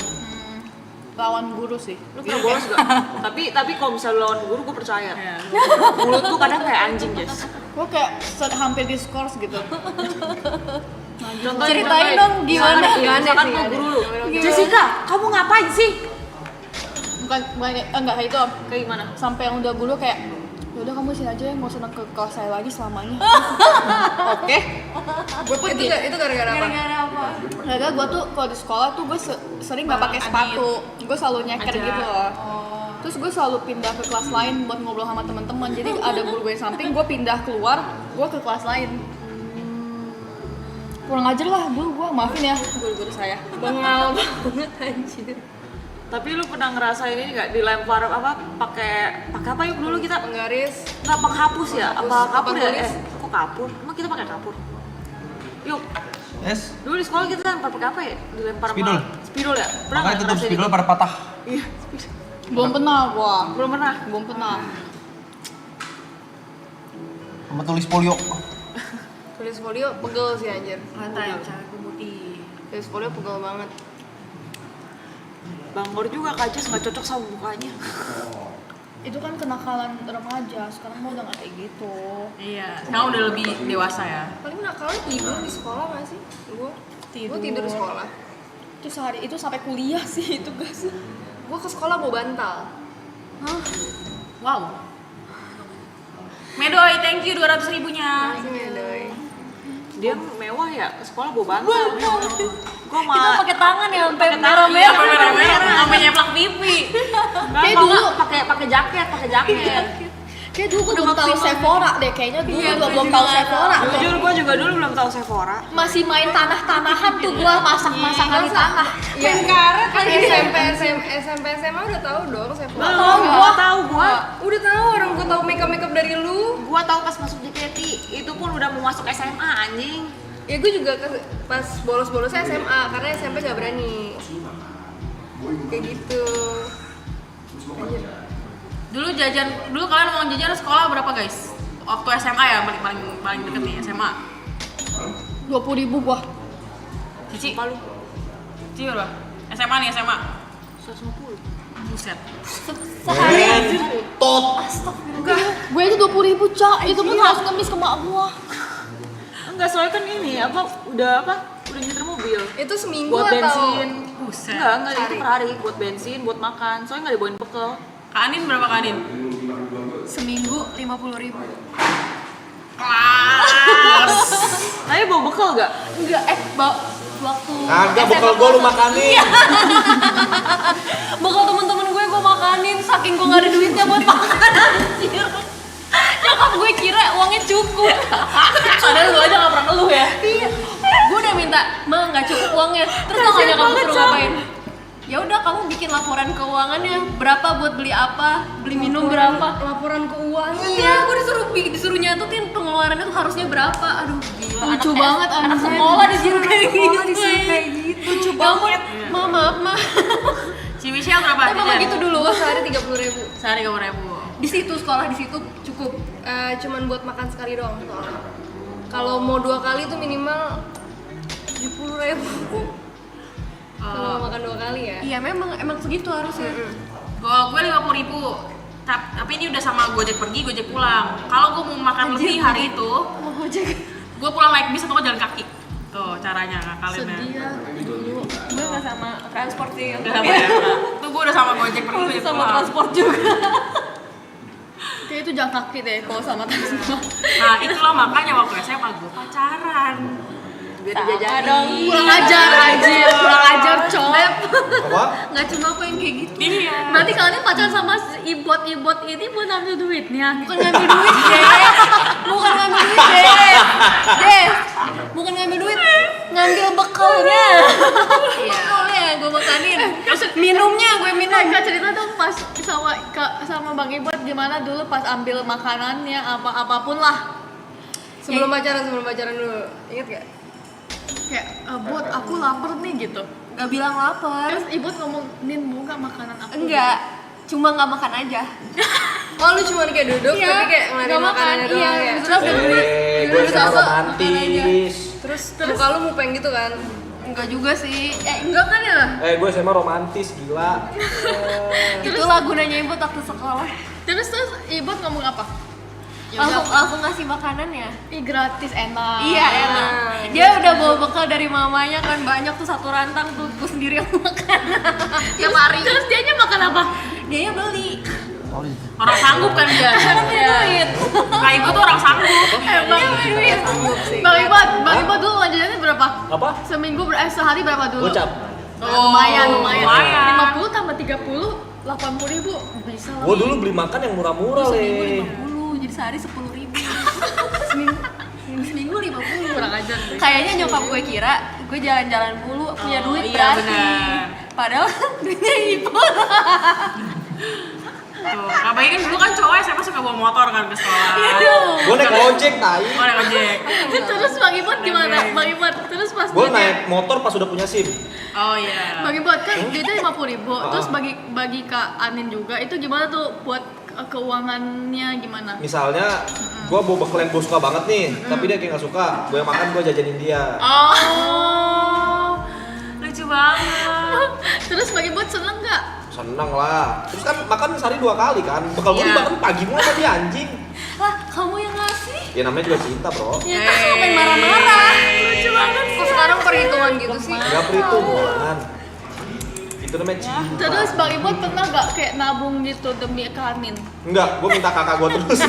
Lawan guru sih. Lu pernah bolos gak? tapi kalau misalnya lu lawan guru, gue percaya. Iya. Mulut tuh kadang kayak anjing, Jess. Gue kayak hampir diskors gitu. Contoh, Ceritain dong gimana? Gimana Misalkan sih? mau guru lu, Gimana? Jessica, kamu ngapain sih? Bukan enggak kayak itu. Kayak gimana? Sampai yang udah guru kayak yaudah kamu sini aja ya, nggak usah ke kelas saya lagi selamanya. Oke. Gue pun itu gara-gara apa? Gara-gara gue tuh kalau di sekolah tuh gue sering nggak pakai sepatu, gue selalu nyeker gitu loh. Terus gue selalu pindah ke kelas lain buat ngobrol sama teman-teman. Jadi ada guru gue yang samping, gue pindah keluar, gue ke kelas lain. Kurang ajar lah dulu gue, maafin ya guru-guru saya. Bengal banget anjir. Tapi lu pernah ngerasain ini nggak dilempar apa pakai apa yuk dulu kita Penggaris. nggak penghapus ya? Apa kapur ya? tulis. Kok kapur? Emang kita pakai kapur? Yuk, Yes. dulu di sekolah kita lempar pakai apa ya? Dilempar Spidol. Spidol ya? Pernah Makanya nggak tutup ngerasain spidol itu? pada patah. Iya, spidol. Belum pernah gua. Belum pernah. Belum pernah. Sama tulis polio. Tulis folio pegel sih anjir. Lantai cewek putih. Tulis folio pegel banget. Bang Mor juga kajes nggak cocok sama mukanya. Itu kan kenakalan remaja, sekarang mah udah gak kayak gitu. Iya. Sekarang udah lebih dewasa ya. Paling nakalnya tidur di sekolah gak sih? Gue tidur di sekolah. Itu sehari itu sampai kuliah sih itu gak sih? Gue ke sekolah bawa bantal. Wow. Medoy, thank you 200.000-nya. Dia mewah ya, ke sekolah bawa bantal. Gua mah Kita pakai tangan ya sampai Iya, merah-merah. merah-merah sampai nyeplak pipi. kayak dulu pakai jaket. Kayak dulu gue belum tahu Sephora deh, kayaknya dulu gue belum tahu Sephora. Jujur gua juga dulu belum tahu Sephora. Masih main tanah-tanahan tuh gue masak-masakan di tanah. Main karet Kan SMP SMA udah tahu dong Sephora. Gua tahu gua. Udah tahu orang gue tahu makeup dari lu. Gua tahu pas masuk JKT, itu pun udah mau masuk SMA anjing. Ya gue juga pas bolos-bolosnya SMA karena SMP gak berani. Kayak gitu. Anjir. Dulu kalian uang jajan sekolah berapa guys? Waktu SMA ya, paling deket nih SMA. 20.000 gua. Cici berapa? SMA nih, SMA 150. Buset. Sehari. Tot. Gue itu 20.000, Cak. Itu pun harus ngemis ke mak gua. Enggak, soalnya kan ini udah nyetir mobil. Itu seminggu Buat atau bensin. Buset. Enggak itu per hari buat bensin, buat makan. Soalnya nggak dibawain bekal. Kak Anin berapa Kak Anin? seminggu 50.000? Kelas. Tapi bawa bekal nggak? Enggak, waktu Kagak bekal gue lu makanin. bekal temen-temen gue makanin saking gue gak ada duitnya buat makan anjir. Nyokap gue kira uangnya cukup. Padahal lu aja gak pernah ngeluh ya? Iya. Gue udah minta, "Ma, nggak cukup uangnya." Terus tau gak nyokap gue suruh ngapain? Ya udah, kamu bikin laporan keuangannya, berapa buat beli apa, beli minum berapa. Laporan keuangan. Iya, gue disuruh nyatutin pengeluarannya tuh harusnya berapa. Aduh, gila. Lucu banget anak sekolah disuruh kayak gitu. Lucu banget. Maaf. Si Michelle berapa? Emang gitu dulu. Sehari 30.000. Sehari 30.000. Di situ sekolah di situ cukup. Cuman buat makan sekali doang soalnya. Kalau mau 2 kali tuh minimal 70.000. Kalau makan 2 kali ya. Iya, emang segitu harusnya. Gue 50.000. Tapi ini udah sama Gojek pergi, Gojek pulang. Kalau gue mau makan lebih hari itu, gue pulang naik bis atau jalan kaki. Tuh caranya ngakalin ya. Sedih ya dulu. Gue nggak sama transport sih. Udah sama ya. Tuh gue udah sama Gojek pergi, Gojek Sama pulang. transport juga. Kayak itu jalan kaki deh kalau sama transport. Nah itulah makanya waktu SMA gue pacaran. Biar dijajanin. Kurang ajar anjir, kurang ajar cowok. Apa? Nggak cuma aku yang kayak gitu. Iya. Berarti kalian pacaran sama si ibot-ibot ini buat ngambil duitnya? Bukan ngambil duit, Deh. Bukan ngambil duit, Deh. Bukan ngambil duit, ngambil bekalnya. Bekalnya gue makanin. Terus minumnya gue minum. Kak, cerita dong pas sama Bang Ibot gimana dulu pas ambil makanannya apapun lah. Sebelum pacaran dulu. Ingat gak? Kayak, "Bot, aku lapar nih," gitu. Gak bilang lapar. Terus Ibot ngomong, "Nin, mau gak makanan aku?" Enggak. Cuma gak makan aja. Oh, lu cuma kayak duduk tapi kayak ngeliatin makanannya doang ya? Misalnya udah duit. Gue sama romantis. Terus muka lu mupeng gitu kan? Enggak juga sih. Enggak kan ya? Gue sama romantis gila. Itulah gunanya Ibot waktu sekolah. Terus Ibot ngomong apa? Langsung ngasih makanan ya? Ih, gratis, enak. Iya, enak. Dia udah bawa bekal dari mamanya kan, banyak tuh satu rantang tuh, gue sendiri yang makan. Tiap hari. Terus dianya makan apa? Dianya beli. Orang sanggup kan dia. Duit. Kak Ibu tuh orang sanggup. Duit. Bang Ibot dulu lanjutannya berapa? Apa? Seminggu sehari berapa dulu? Gocap. Lumayan. Lumayan. 50 tambah 30, 80.000 bisa lah. Gue dulu beli makan yang murah-murah Seminggu le. 50, jadi sehari 10.000. Seminggu 50, kurang ajar sih. Kayaknya nyokap gue kira gue jalan-jalan mulu punya duit iya, berarti. benar. Padahal duitnya ibu. Tuh, Kak Bayi kan dulu kan cowok SMA suka bawa motor kan ke sekolah. Gue naik ojek tai. Oh, naik ojek. Terus Bang Ibot gimana? Bang Ibot terus pas Gue duitnya- naik motor pas udah punya SIM. Oh iya. Bang Ibot kan duitnya 50.000. Terus bagi Kak Anin juga itu gimana tuh buat keuangannya gimana? Misalnya, gue bawa bekal yang gue suka banget nih, tapi dia kayak gak suka. Gue yang makan, gue jajanin dia. Oh. Lucu banget. Terus Bang Ibot seneng nggak? Seneng lah. Terus kan makan sehari 2 kali kan. Bekal gue Iya. dimakan pagi mulu sama dia anjing. Lah, kamu yang ngasih? Ya namanya juga cinta bro. Ya terus ngapain marah-marah? Lucu banget. Kok sekarang perhitungan gitu sih? Gak perhitungan. Itu namanya cinta. Terus Bang Ibot pernah nggak kayak nabung gitu demi Kak Anin? Enggak, gue minta kakak gue terus.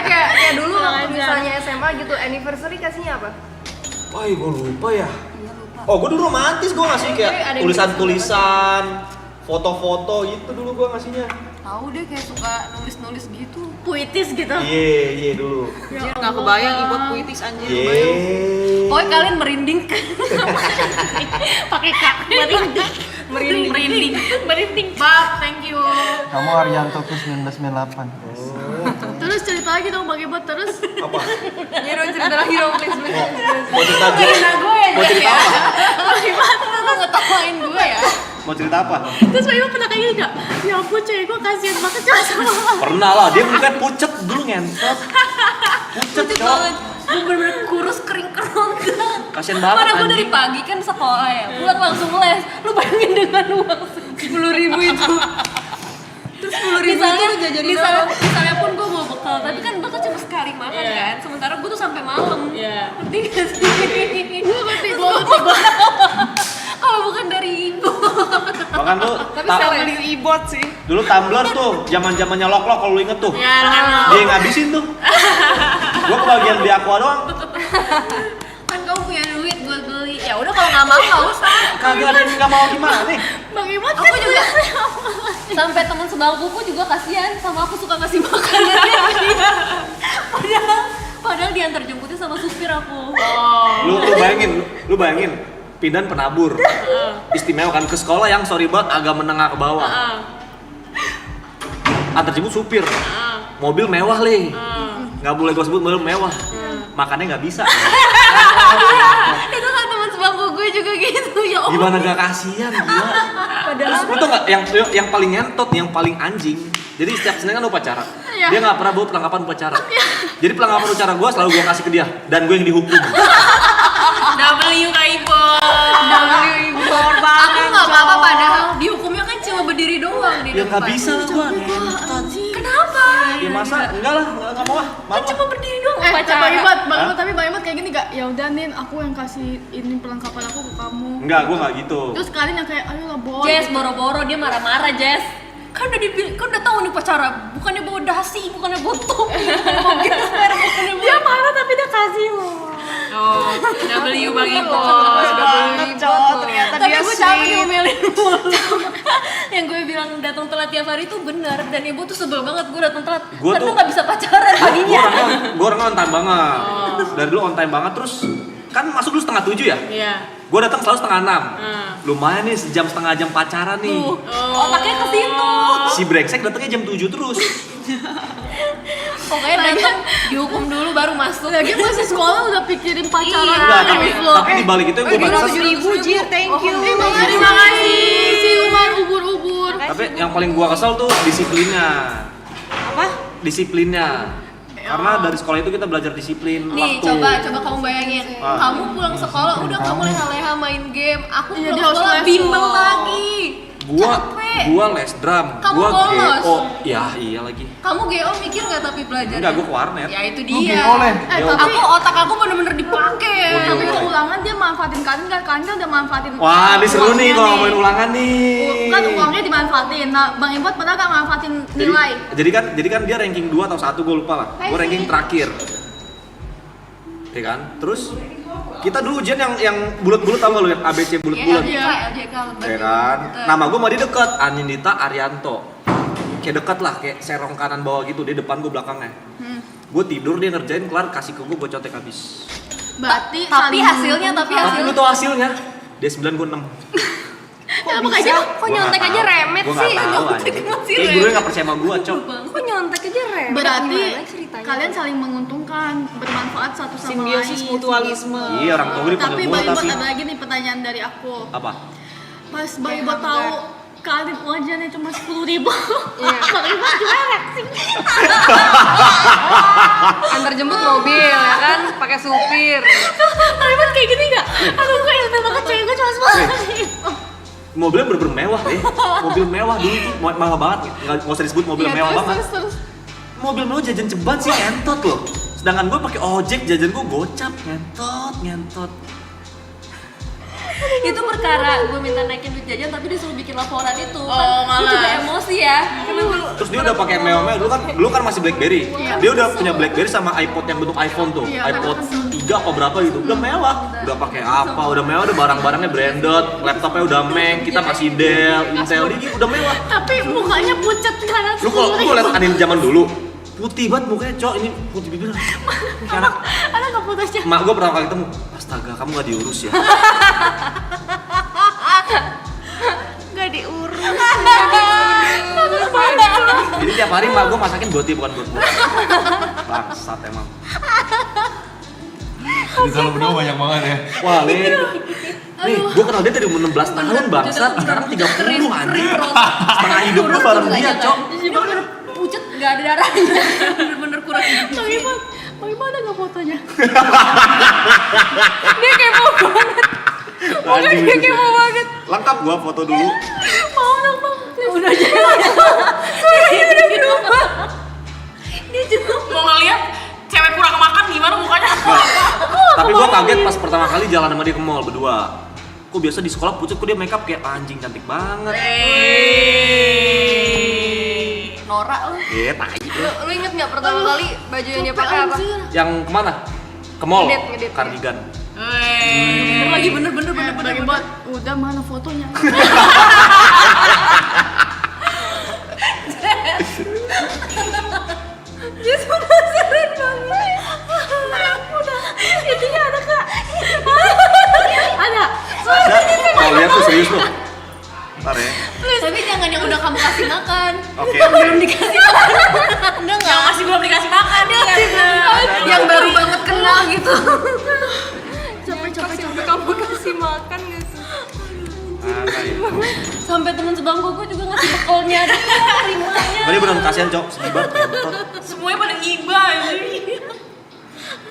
Kayak dulu Kurang waktu ajar. misalnya SMA gitu, anniversary kasihnya apa? Wah, gue lupa ya. Oh, gue dulu romantis, gue ngasih Ada kayak yang tulisan-tulisan, foto-foto gitu dulu gue ngasihnya. Tahu deh kayak suka nulis-nulis gitu. Puitis gitu. Iya dulu. Anjir, nggak kebayang Ibot puitis anjir. Yeay. Pokoknya kalian merinding kan? Pakai kak. Merinding. Bab, thank you. Kamu Arianto Kus 1998. Terus cerita lagi dong Bang Ibot terus. Apa? Ya dong cerita lagi dong please. Mau cerita gue? Cerita gue ya. Mau cerita apa? Bang Ibot lu ngetawain gue ya. Mau cerita apa? Terus Pak Iwan pernah kayak gini gak? Ya ampun cewek gue kasihan banget cowok sama lo. Pernah lah, dia bukan pucet dulu ngentot. Pucet Pucet cowok. banget. Gue bener-bener kurus kering kerongkongan. Kasian banget Mana gue anjing. dari pagi kan sekolah ya, pulang langsung les. Lu bayangin dengan uang 10.000 itu. Terus 10.000 misalnya pun gue mau bekal, tapi kan bekal cuma sekali makan kan. Sementara gue tuh sampai malam. Ngerti gak sih? Gue ngerti. Kalau bukan dari ibu. Bahkan tuh Tapi saya beli ibot sih. dulu Tumblr tuh zaman-zamannya Lok-Lok kalau lu inget tuh. Ya, Dia yang ngabisin tuh. Gua kebagian beli aqua doang. kan kamu punya duit buat beli. Ya udah kalau nggak mau nggak usah. Kagak ada yang nggak mau gimana nih? Bang Iman aku juga sampai teman sebangkuku juga kasihan sama aku suka ngasih makanan dia. Padahal diantar jemputnya sama supir aku. Lu bayangin Pindan penabur. Istimewa kan ke sekolah yang sorry banget agak menengah ke bawah. Antar jemput supir. Mobil mewah leh. Nggak boleh gue sebut mobil mewah. Makannya nggak bisa. Itu kan teman sebangku gue juga gitu ya. Gimana gak kasihan gila. Terus lu tau gak yang paling ngentot, yang paling anjing. Jadi setiap Senin kan upacara. Dia nggak pernah bawa perlengkapan upacara. Jadi perlengkapan upacara gue selalu gue kasih ke dia dan gue yang dihukum. W Kaibon. Aku nggak apa-apa padahal dihukumnya kan cuma berdiri doang di Ya depan. nggak bisa lah gue. Kenapa? Ya masa enggak lah nggak mau ah. Kan cuma berdiri doang Bang upacara. Imad, tapi Bang Imad kayak gini gak? Ya udah Nin, aku yang kasih ini perlengkapan aku ke kamu. Enggak, gue nggak gitu. Terus kalian yang kayak, ayo lah boy. Jess boro-boro dia marah-marah Jess. Kan udah tahu nih upacara, bukannya bawa dasi, bukannya bawa topi, bukannya bawa geser, bukannya bawa. Dia marah tapi dia kasih loh. Oh, W Bang Ibo. Ternyata Tapi dia gue capek sweet. diomelin mulu. Yang gue bilang datang telat tiap hari itu benar dan ibu tuh sebel banget gue datang telat. Gua Karena tuh- nggak bisa pacaran paginya. Gue orangnya on time banget. Dari dulu on time banget terus kan masuk dulu 5:30 ya. Iya. Gue datang selalu 5:30. Lumayan nih sejam setengah jam pacaran nih. Otaknya ke situ. Si brengsek datangnya jam 7 terus. Pokoknya datang dihukum dulu baru masuk. Lagi masih sekolah udah pikirin pacaran. Iya. Enggak, tapi di balik itu yang gue baca. 7.000 Jir, thank you. Terima kasih si Umar ubur-ubur. Tapi yang paling gue kesel tuh disiplinnya. Apa? Disiplinnya. Karena dari sekolah itu kita belajar disiplin Nih, waktu. coba kamu bayangin. Kamu pulang sekolah udah kamu leha-leha main game. Aku Iya, pulang dia harus sekolah les bimbel loh. lagi. Capek. Gua les drum. Kamu Gua bolos. GO. Ya, iya lagi. Kamu GO mikir nggak tapi belajar? Enggak, gua ke warnet. Ya itu Lu dia. GO, Leh. Tapi Otak aku bener-bener dipakai. tapi ke ulangan dia manfaatin kalian kan udah manfaatin. Wah, ini seru nih uangnya kalau ngomongin ulangan nih. Kan uangnya dimanfaatin. Nah, Bang Imad pernah gak manfaatin nilai? Jadi kan dia ranking 2 atau 1 gue lupa lah. Gue ranking terakhir. Ya kan? Terus kita dulu ujian yang bulat-bulat tau gak lu yang ABC bulat-bulat. LJK. Ya kan? Nama gue sama dia deket, Anindita Arianto. Kayak deket lah, kayak serong kanan bawah gitu, dia depan gue belakangnya. Gue tidur, dia ngerjain, kelar kasih ke gue contek habis. Berarti Tapi saling hasilnya, Tapi lu tau hasilnya? Dia 9, gue 6. Kok bisa? Kok nyontek aja remet Gue sih? gak tau Nyontek aja. masih Kayak remet. gurunya gak percaya sama gue, Cok. Kok nyontek aja remet? Berarti Gimana ceritanya? kalian saling menguntungkan, bermanfaat satu sama Simbiosis lain. mutualisme. Iya, orang tua gue dipanggil Tapi gue Bang Imad tapi ada lagi nih pertanyaan dari aku. apa? Pas Bang Imad tahu kalian ujiannya cuma 10.000. Bang Imad gimana reaksinya? Antar jemput mobil ya kan, pakai supir. Bang Imad kayak gini gak? Aduh gue ilfil banget cewek gue cuma 10.000. Mobilnya bener-bener mewah deh. Mobil mewah dulu tuh mewah banget. Nggak usah disebut mobil mewah banget. Terus. Mobil mewah jajan ceban sih ngentot loh. Sedangkan gue pakai ojek jajan gue gocap ngentot. Itu perkara gue minta naikin duit jajan tapi disuruh bikin laporan itu. Oh, Kan gue malas. juga emosi ya. Terus dia udah pakai mewah-mewah dulu kan masih BlackBerry. Dia udah punya BlackBerry sama iPod yang bentuk iPhone tuh. Iya, iPod 3 apa berapa gitu. Udah mewah. Udah pakai apa? Udah mewah, udah barang-barangnya branded, laptopnya udah Mac, kita masih Dell, Intel dikit udah mewah. Tapi mukanya pucat karena Lu kalau lihat Anin zaman dulu putih banget mukanya, Cok. Ini putih bibir. Kayak anak ada nggak putusnya? mak gue pertama kali ketemu, astaga kamu gak diurus ya. Gak diurus. Jadi tiap hari mak gue masakin goti bukan buat gue. Bangsat emang. Jadi kalau berdua banyak banget ya. Wah, Le. Nih, gue kenal dia dari umur 16 tahun bangsat, sekarang 30 anjing. Setengah hidup gue bareng dia, Cok. Bener-bener pucet, gak ada darahnya. Bener-bener kurang. Bang Iman ada nggak fotonya? Dia kepo banget. Pokoknya dia kepo banget. Lengkap gua foto dulu. Mau dong bang. Udah jangan. Suaranya udah berubah. Dia juga Mau ngeliat cewek kurang makan gimana mukanya? Tapi gua kaget pas pertama kali jalan sama dia ke mall berdua. Kok biasa di sekolah pucet, kok dia makeup kayak anjing cantik banget. norak lu. Iya, tai. Lu inget nggak pertama kali baju yang dia pakai apa? Yang kemana? Ke mall? Ngedate. Kardigan. Bener lagi bener. Banget. Udah mana fotonya? Dia penasaran banget. Udah, intinya ada kak. Ada. Mau lihat tuh serius tuh. Ntar ya. Tapi jangan yang udah kamu kasih makan. Oke. Yang belum dikasih makan. Enggak. Yang masih belum dikasih makan ya. Yang baru banget kenal gitu. Capek. Kamu kasih makan gitu. Aneh. Sampai teman sebangku gue juga ngasih bekalnya. Terimanya. Tadi beneran kasihan, Cok. Sedih banget kayak betot. Semuanya pada iba anjing.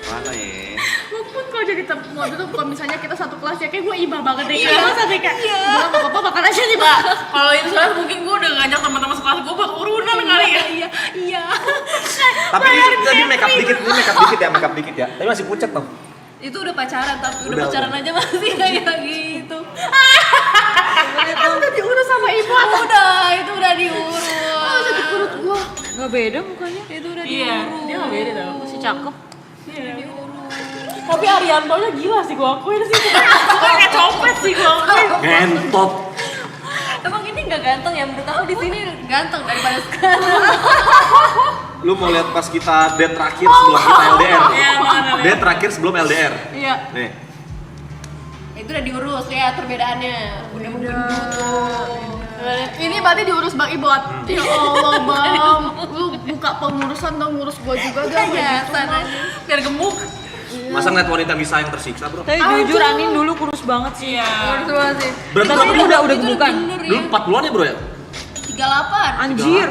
Mana ya? Walaupun kalau jadi waktu itu kalau misalnya kita satu kelas ya kayak gue iba banget deh. Iya. Kayak masa deh kayak gue gak apa-apa makan aja nih Pak. Kalau itu soalnya mungkin gue udah ngajak teman-teman sekelas gue buat urunan kali ya. Iya. Tapi ini tadi makeup dikit ya. Tapi masih pucet tuh. Itu udah pacaran, tapi udah Udah. pacaran aja masih kayak gitu. Udah diurus sama ibu. Itu udah diurus. Jadi perut gue. Gak beda mukanya. Itu udah Iya, diurus. dia nggak beda tau. Masih cakep. Tapi Arianto-nya gila sih gue akuin sih. Pokoknya kayak copet sih gue akuin. Gentot. Emang ini nggak ganteng ya? Menurut aku di sini ganteng daripada sekarang. Lu mau lihat pas kita date terakhir sebelum kita LDR? Iya, mana lihat. Date terakhir sebelum LDR. Iya. Nih. Itu udah diurus, lihat perbedaannya. Udah menggendut tuh. Ini berarti diurus Bang Ibot. Ya Allah Bang, lu buka pengurusan dong ngurus gue juga dong. Ya, sana aja. Biar gemuk. Masa ngeliat wanita bisa yang tersiksa, Bro? Tapi jujur Anin dulu kurus banget sih. Iya. Urus banget sih. Berarti Tapi lu udah gemukan. dulu 40-an ya, Bro ya? 38. Anjir.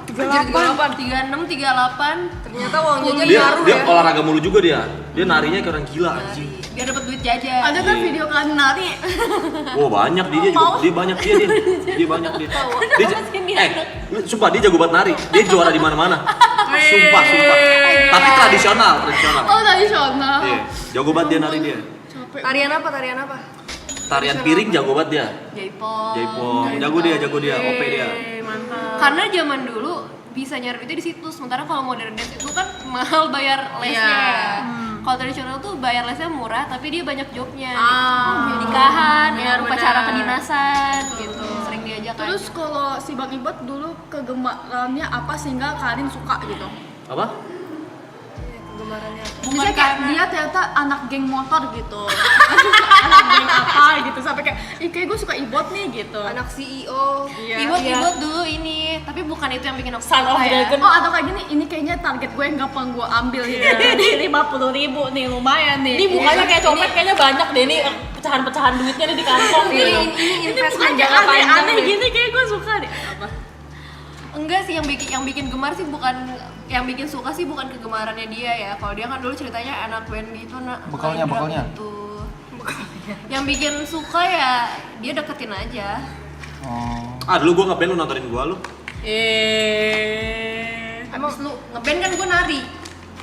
38, 36, 38. Ternyata uang jajan Dia ngaruh dia ya. olahraga mulu juga dia. Dia narinya kayak orang gila anjing. Biar dapat duit jajan. Ada kan video kalian nari? Oh, banyak dia juga. Dia banyak dia. Dia banyak dia. Sumpah dia jago banget nari. Dia juara di mana-mana. Sumpah. Tapi tradisional. Oh tradisional. Iya, jago banget dia nari dia. Tarian apa? Tarian piring jago banget dia. Jaipong. Jago dia, OP dia. Mantap. Karena zaman dulu bisa nyari duitnya di situ. Sementara kalau modern dance itu kan mahal bayar lesnya. Kalau tradisional tuh bayar lesnya murah, tapi dia banyak jobnya. Nikahan, ya upacara kedinasan gitu. Sering diajak. Terus kalau si Bang Ibot dulu kegemarannya apa sehingga kalian suka gitu? Apa? Misalnya kayak dia ternyata anak geng motor gitu. Anak geng apa gitu sampai kayak kayak gue suka Ibot nih gitu. Anak CEO. Iya. Ibot dulu ini, tapi bukan itu yang bikin aku Son of suka ya. Dragon. Oh atau kayak gini, ini kayaknya target gue yang gampang gue ambil gitu. Di 50.000 nih lumayan nih. Ini mukanya kayak copet, kayaknya banyak deh nih pecahan-pecahan duitnya nih di kantong Ini gitu. investment Bukan jangka panjang. aneh-aneh deh. gini kayak gue suka deh. Apa? Enggak sih, yang bikin gemar sih bukan, yang bikin suka sih bukan kegemarannya dia ya. Kalau dia kan dulu ceritanya anak band gitu, Bekalnya. gitu. Yang bikin suka ya dia deketin aja. Oh. Dulu gua ngeband lu nontonin gua lu. Emang lu ngeband kan gue nari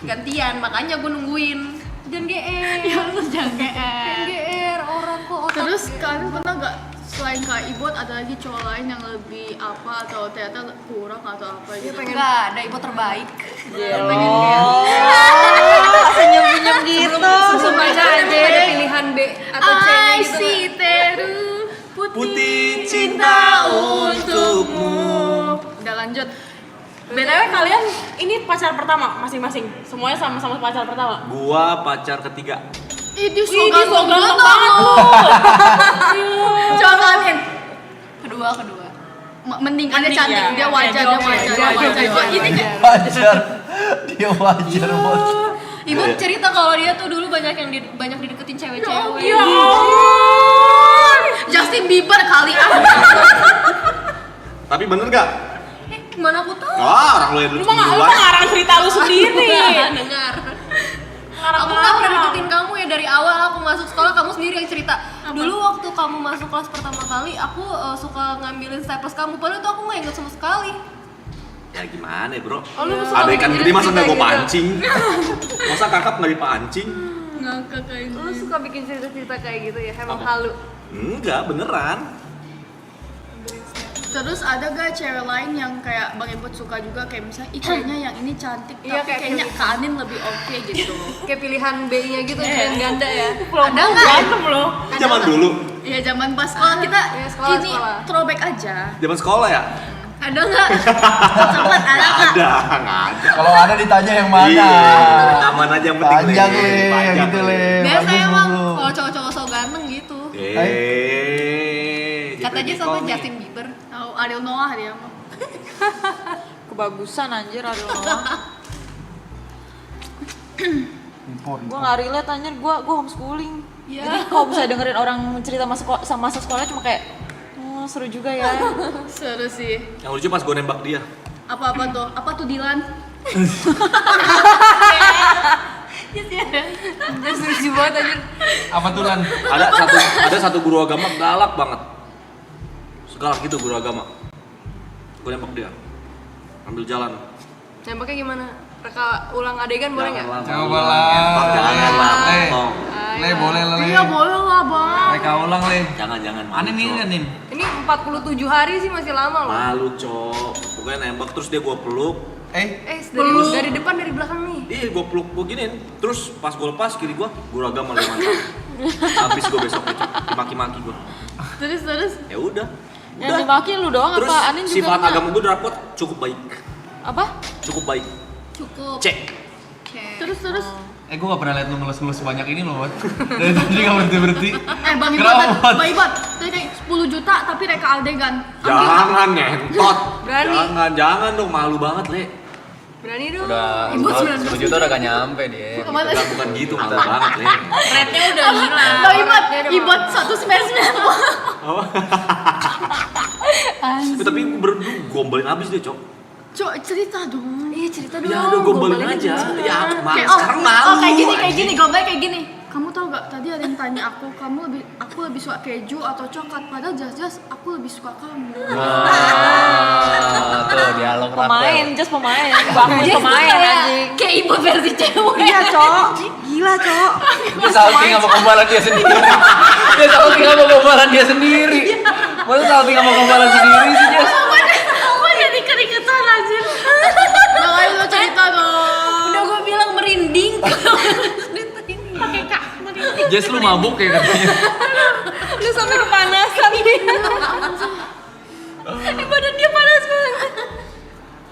gantian, makanya gue nungguin. Jangan GR. Ya lu jangan Jangan GR orang kok otak. Terus kalian pernah gak selain Kak Ibot ada lagi cowok lain yang lebih apa atau ternyata kurang atau apa dia gitu? pengen enggak ada ibu terbaik. Pengen kayak Senyum-senyum gitu. Semuanya aja ada pilihan B atau C nya gitu. si Teru Putih cinta untukmu. Udah lanjut. BTW kalian ini pacar pertama masing-masing? Semuanya sama-sama pacar pertama? Gua pacar ketiga. Ini Wih, dia so ganteng banget lu. Coba kalian Kedua. mending ada Mending cantik ya. dia wajar dia wajar. Ini kayak Wajar. Dia wajar, Bos. Ibu cerita kalau dia tuh dulu banyak dideketin cewek-cewek. Ya Allah. Justin Bieber kali ah. Tapi bener gak? Mana aku tahu? Orang lu yang Lu mah ngarang cerita lu sendiri. Dengar. Aku nggak pernah deketin kamu ya dari awal aku masuk sekolah, kamu sendiri yang cerita. Dulu waktu kamu masuk kelas pertama kali, aku suka ngambilin staples kamu, padahal tuh aku nggak inget sama sekali. Ya gimana ya bro? Oh, lu suka Ada ikan bikin gede masa nggak gue cerita gitu? pancing? Masa kakap nggak dipancing? Ngakak kayak gitu. Lu suka bikin cerita-cerita kayak gitu ya? Emang halu. Enggak, beneran. Terus ada gak cewek lain yang kayak Bang Ibut suka juga, kayak misalnya kayaknya yang ini cantik Iya, tapi kayak kayaknya pilih. Kak Anin lebih oke gitu. Kayak pilihan B-nya gitu, pilihan ganda ya. Ada nggak? Zaman dulu, Iya zaman pas sekolah kita Iya, sekolah, ini sekolah. throwback aja. zaman sekolah ya? Ada nggak? Cepet ada nggak? Nggak ada. Kalau ada ditanya yang mana? Iya, aman aja yang penting. Panjang Le. le, Panjang, gitu Le. le. Biasa Bagus emang mulu. kalau cowok-cowok so ganteng gitu. Kata aja sama Justin Bieber. Tahu Ariel Noah dia mah. Kebagusan anjir Ariel Noah. Impor, Gue nggak relate anjir, gue homeschooling. Iya. Jadi kalau bisa dengerin orang cerita masa sekolah cuma kayak seru juga ya. Seru sih. Yang lucu pas gue nembak dia. Apa tuh? Apa tuh Dilan? Lucu banget anjir. Apa tuh Lan? Ada satu guru agama galak banget. Segalak gitu guru agama. Gue nembak dia. Ambil jalan. Nembaknya gimana? Reka ulang adegan boleh nggak? Coba lah. Jangan lah. Le, Tong. le boleh lah le. Iya boleh lah bang. Mereka ulang le. Jangan. Mana nih Nin? Ini 47 hari sih masih lama loh. Malu cok. Pokoknya nembak terus dia gue peluk. Dari depan dari belakang nih. Iya gue peluk gue giniin. Terus pas gue lepas kiri gue guru agama lewat. Habis gue besok cok. Dimaki-maki gue. Terus. Ya udah. Yang dimaki lu doang Terus apa Anin juga? sifat kena? agama gue rapot cukup baik. Apa? Cukup baik. Cukup. Cek. Terus. Gue gak pernah liat lu ngelus-ngelus sebanyak ini loh, Bot. Dari tadi gak berhenti-berhenti. Bang Kenapa, Ibot, Bot? Bang Ibot, tadi kayak 10 juta tapi reka adegan. Jangan ngentot. Berani. Jangan dong, malu banget le. Berani dong. Udah, Ibu 10 juta udah gak nyampe dia. Kemana? Bukan gitu, malu banget le. Rate-nya udah gila. Bang Ibot 199. Tapi gue berdua gombalin abis deh cok. Cok, cerita dong. Iya cerita dong. Ya udah gombalin aja. Ya Kayak, sekarang malu. kayak gini, gombalnya kayak gini. Kamu tau gak, tadi ada yang tanya aku lebih suka keju atau coklat, padahal jelas-jelas aku lebih suka kamu. Tuh dialog Pemain, just pemain. Bagus pemain anjing. Kayak ibu versi cewek. Iya, Cok. Gila, Cok. Dia salting sama gombalan dia sendiri. Dia salting sama gombalan dia sendiri. Masa salting sama gombalan sendiri sih Jess? Aku jadi keringetan anjir. Makanya lo cerita dong. Udah gue bilang merinding. Pakai kak merinding. Jess lu mabuk ya katanya. Lu sampai kepanasan. Badan dia panas banget.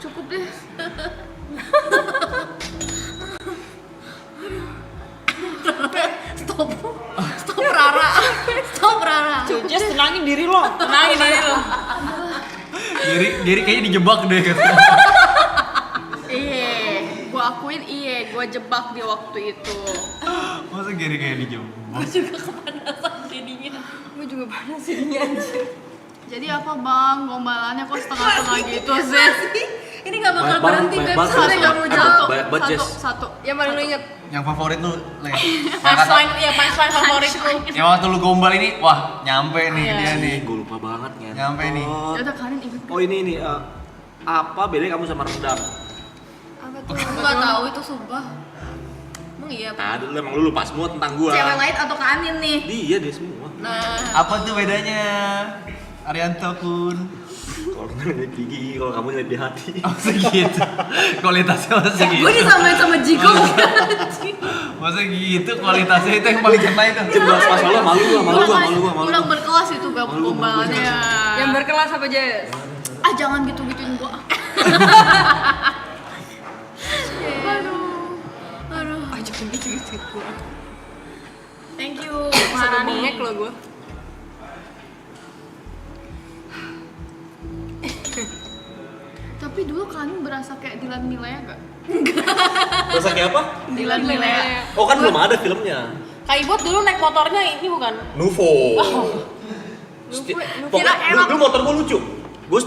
Cukup deh. Stop Rara. Just tenangin diri lo. Tenangin diri lo. Giri kayaknya dijebak deh katanya. Gua akuin gua jebak di waktu itu. Masa Giri kayak dijebak? Gue juga kepanasan jadinya. Gue juga panas ini anjir. Jadi apa bang, gombalannya kok setengah-setengah gitu sih? Ini gak bakal berhenti Beb. banyak Sampai banget. kamu jatuh. Banyak banget Jess. Satu. Yang paling lu inget? Yang favorit lu, Le. Punchline, ya punchline favoritku. Yang waktu lu gombal ini, wah nyampe nih dia nih. Gue lupa banget ngentot. Nyampe nih. Ya udah kalian inget. Oh ini apa bedanya kamu sama rendang? Apa tuh? Aku gak tahu itu sumpah. Emang iya apa? Ada lu emang lu lupa semua tentang gua. Cewek lain atau Kak Anin nih? Dia deh semua. Nah, Apa tuh bedanya? Arianto kun. Kalau ngeliat gigi, kalau kamu ngeliat di hati. Oh segitu. Kualitasnya masa segitu. gue disamain sama Jigo. Masa gitu kualitasnya itu yang paling kena itu. Bahas masalah malu gua. Kurang berkelas itu gombalannya. Yang berkelas apa Jess? Ah jangan gitu-gituin gua. Aduh. Ajakin gitu gue. Thank you, Sampai Marani. bengek lo gue. Tapi dulu kalian berasa kayak Dilan Milea gak? Terus kayak apa? Dilan Milea. Oh kan belum ada filmnya. Kak Ibot dulu naik motornya ini bukan? Nuvo. Pokoknya dulu motor gue lucu. Gue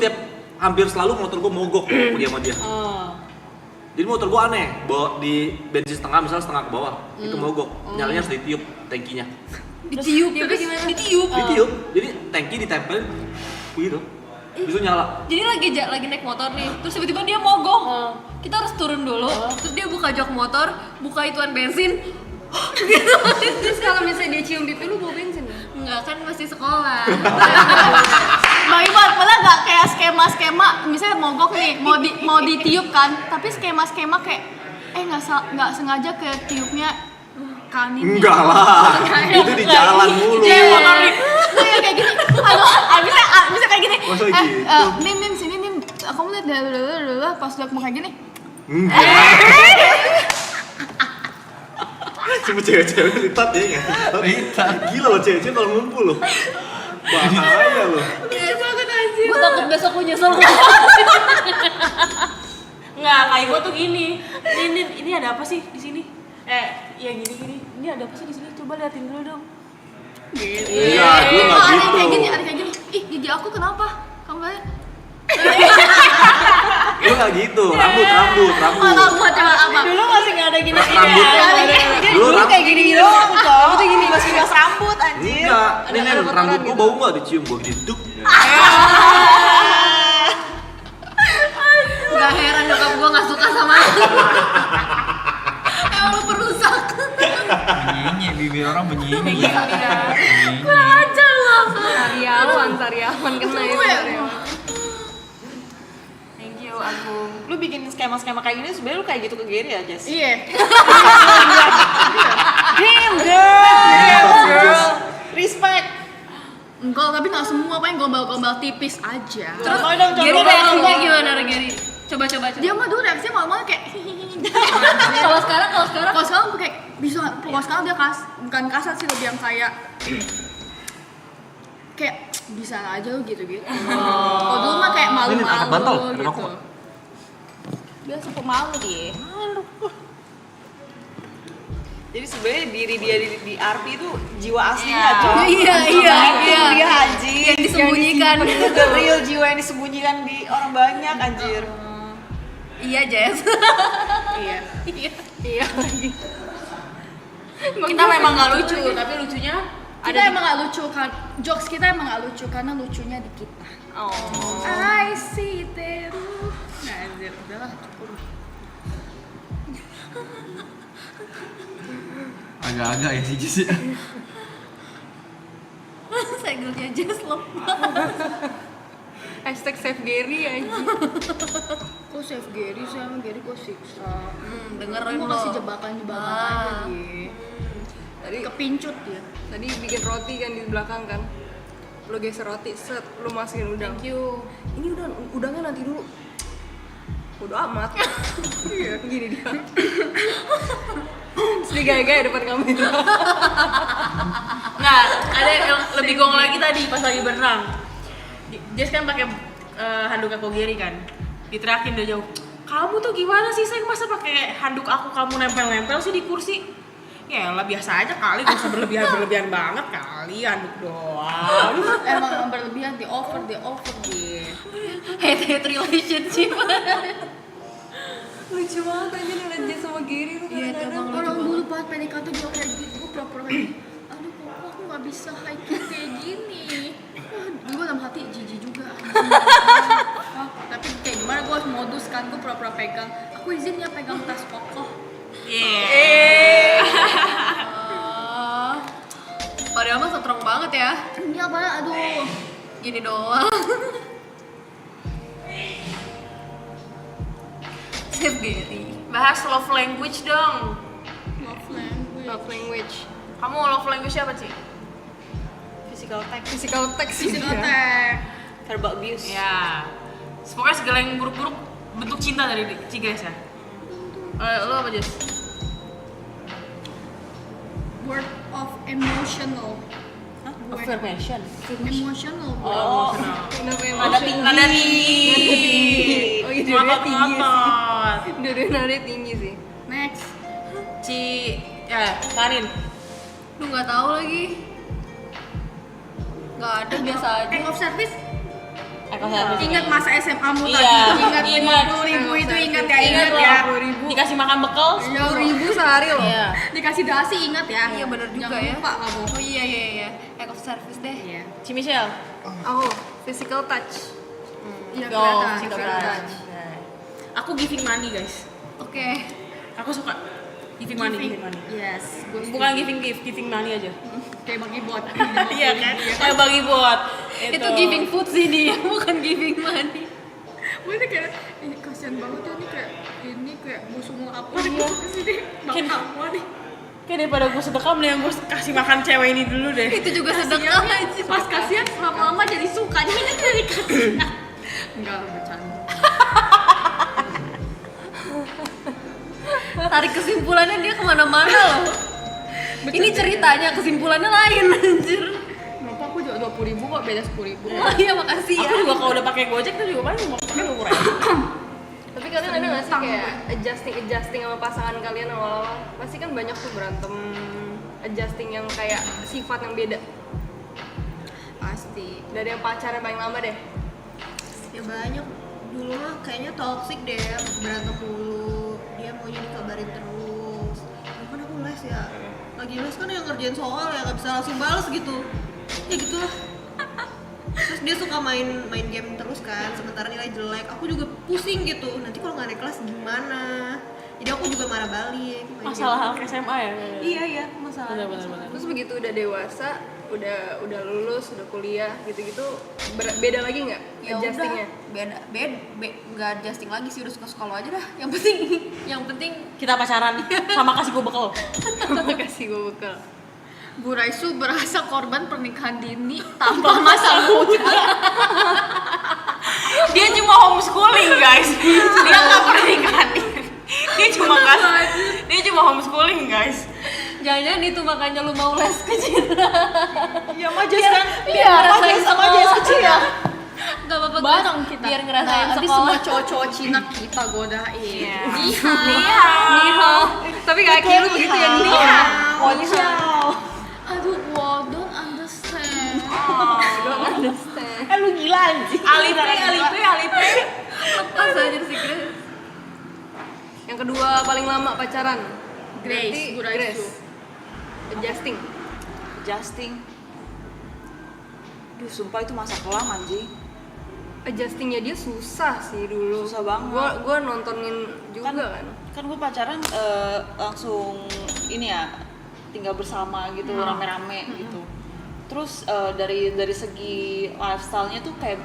hampir selalu motor gue mogok pergi sama dia. Jadi motor gue aneh, bawa di bensin setengah, misalnya setengah ke bawah, itu mogok. Nyalanya harus ditiup tangkinya. Ditiup gimana? Ditiup. Jadi tangki ditempel gitu. Itu nyala. Jadi lagi naik motor nih, terus tiba-tiba dia mogok. Kita harus turun dulu, terus dia buka jok motor, buka ituan bensin. Gitu. Terus kalau misalnya dia cium pipi lu bawa bensin nggak? Enggak, kan masih sekolah. Bang Iwan, malah nggak kayak skema-skema, misalnya mogok nih, mau ditiup kan, tapi skema-skema kayak nggak sengaja ke tiupnya kanin. Enggak lah, itu di jalan mulu. Kayak gini, bisa kayak gini. Masa gitu? Nim sini Nim, kamu lihat dulu pas udah mau kayak gini. Enggak. Cuma cewek-cewek lipat ya nggak? Lipat. Gila loh cewek-cewek kalau ngumpul loh. Bahaya loh. Gue takut besok gue nyesel. Nggak, kayak gue tuh gini. Ini ada apa sih di sini? Ya gini. Ini ada apa sih di sini? Coba liatin dulu dong. Iya, gue nggak gitu. Ada kayak gini. Ih, gigi aku kenapa? Kamu nggak lihat? Gue nggak gitu. Rambut. Dulu masih nggak ada gini. Rambut. Dulu kayak gini doang kok. Itu gini masih bias rambut anjir. Enggak. Ini rambut gue bau nggak dicium gue gini duk. Gak heran nyokap gue gak suka sama lu. Emang lu perusak. Bunyi, bibir orang bunyi. Kurang ajar lu. Sariawan kena ya. Thank you Agung. Lu bikin skema-skema kayak gini sebenarnya lu kayak gitu ke Gary ya, Jess? Iya. Damn girl. Respect. Enggak, tapi nggak semua, paling gombal-gombal tipis aja. Terus Gary reaksinya gimana Gary? Coba. Dia mah dulu reaksinya malah kayak Kalau sekarang kalau sekarang kayak bisa, kalau sekarang dia bukan kasar sih, lebih yang kayak bisa aja lu gitu-gitu. Kalau dulu mah kayak Ini angkat bantal, malu-malu ada gitu. rokok. Biasa pemalu dia. Jadi sebenarnya diri dia di RP itu jiwa aslinya, Iya. Cok. Iya. Dia haji. Yang disembunyikan. The real jiwa yang disembunyikan di orang banyak, anjir. Iya Jess. Iya lagi. Kita memang gak lucu, tapi lucunya Kita emang gak lucu kan, jokes kita emang gak lucu karena lucunya di kita. I see teru. Nah, anjir, udahlah cukup. Agak-agak ya sih Jess ya. segelnya Jess lepas. Hashtag save Gary aja. Kok save Gary sih, emang Gary kok siksa. Dengerin Gue lo. kasih jebakan-jebakan aja dia. Tadi Kepincut dia. Tadi bikin roti kan di belakang kan. Lo geser roti, set, lo masukin udang. Thank you. Ini udangnya nanti dulu. Bodo amat. Iya, gini dia. Terus dia gaya-gaya depan kamera. Nggak, ada yang lebih gong lagi tadi pas lagi berenang. Jess kan pakai handuk aku Gary kan. Diterakin udah jauh. Kamu tuh gimana sih, saya masa pakai handuk aku kamu nempel-nempel sih di kursi? Ya lah biasa aja kali, gak usah berlebihan banget kali, handuk doang. Emang berlebihan, di over dia. Hate relationship. Lucu banget aja ngeliat Jess sama Gary tuh kadang-kadang. Orang dulu banget PDKT juga kayak gitu, gue pura-pura kayak aduh kok aku gak bisa high kick kayak gini. Gue dalam hati jijik juga. Tapi kayak gimana, gue harus modus kan, gue pura-pura pegang. Aku izin ya pegang tas kokoh. Padahal mah strong banget ya. Iya banget, aduh. Gini doang. Save Gary. Bahas love language dong. Love language. Kamu love language apa sih? Physical touch sih Physical dia. tag. Verbal abuse. Ya. Pokoknya segala yang buruk-buruk bentuk cinta dari Cigas ya. Lo apa Jess? Word of emotional. Affirmation. Emotional. Oh. Kenapa yang Nada tinggi. Oh iya, dia tinggi sih. Ngotot. Dia nada tinggi sih. Next. Karin. Lu nggak tahu lagi. Nggak ada, biasa aja. Act of service. Ingat masa SMA-mu Iya. tadi? Ingat Ingat. 50.000 itu ingat ya? Ingat Ingat ya? 50.000. Dikasih makan bekal 10.000 sehari loh. Iya. Dikasih dasi ingat ya? Iya bener juga Jangan ya. lupa kamu. Oh iya. Act of service deh. Iya. Ci Michelle. Oh, physical touch. Iya Go, kelihatan. physical kelihatan. touch. Aku giving money guys. Oke. Aku suka giving money. Yes. Bukan giving gift, giving money aja. Kayak bagi bot. Iya kan? Kayak bagi buat. Itu giving food sih dia, bukan giving money. Gue tuh kayak, ini kasihan banget ya nih kayak musuh mau apa nih kesini. Makan apa nih? Kayak daripada gue sedekah mending gue kasih makan cewek ini dulu deh. Itu juga sedekah aja. Pas kasihan lama-lama jadi suka jadi kasihan. Enggak, bercanda. Tarik kesimpulannya dia kemana-mana loh. Ini ceritanya, kesimpulannya lain anjir. Kenapa aku juga 20.000 kok beda 10.000. Oh iya makasih ya. Aku juga kalau udah pakai Gojek tuh juga paling mau pakai 20.000. Tapi kalian ada nggak sih kayak adjusting sama pasangan kalian awal-awal? Pasti kan banyak tuh berantem adjusting yang kayak sifat yang beda. Pasti. Dari yang pacaran paling lama deh. Ya banyak. Dulu mah kayaknya toxic deh, berantem dulu. Dia maunya dikabarin terus. Kan aku les ya. Lagi les kan yang ngerjain soal ya nggak bisa langsung balas gitu. Ya gitulah. Terus dia suka main game terus kan, sementara nilai jelek. Aku juga pusing gitu. Nanti kalau nggak naik kelas gimana? Jadi aku juga marah balik. Masalah anak SMA ya? Iya, masalah. Benar. Terus begitu udah dewasa, udah lulus, udah kuliah gitu-gitu, beda lagi nggak Ya adjustingnya? udah, nggak adjusting lagi sih, udah suka lo aja dah. Yang penting Kita pacaran sama kasih gue bekal. Kasih gue bekal. Bu Raisu berasa korban pernikahan dini tanpa masa muda. Dia cuma homeschooling guys. Dia nggak pernikahan. Dia cuma homeschooling guys. jangan-jangan itu makanya lu mau les kecil. Iya mah Jess kan. Biar ngerasain sama Jess kecil ya. Gak apa-apa Bareng guys, kita. biar ngerasain Habis sekolah. semua cowok-cowok Cina kita godain. Iya. Nihao. Tapi kaki lu begitu ya nih. Aduh, wow, don't understand. Don't understand. Lu gila anjing. Alipay. Lepas aja sih Grace. Yang kedua paling lama pacaran. Grace, Bu Raisu. Adjusting. Duh, sumpah itu masa kelam anjing. Adjustingnya dia susah sih dulu. Susah banget. Gua nontonin juga kan. Kan gue pacaran langsung ini ya, tinggal bersama gitu, rame-rame gitu. Terus dari segi lifestyle-nya tuh kayak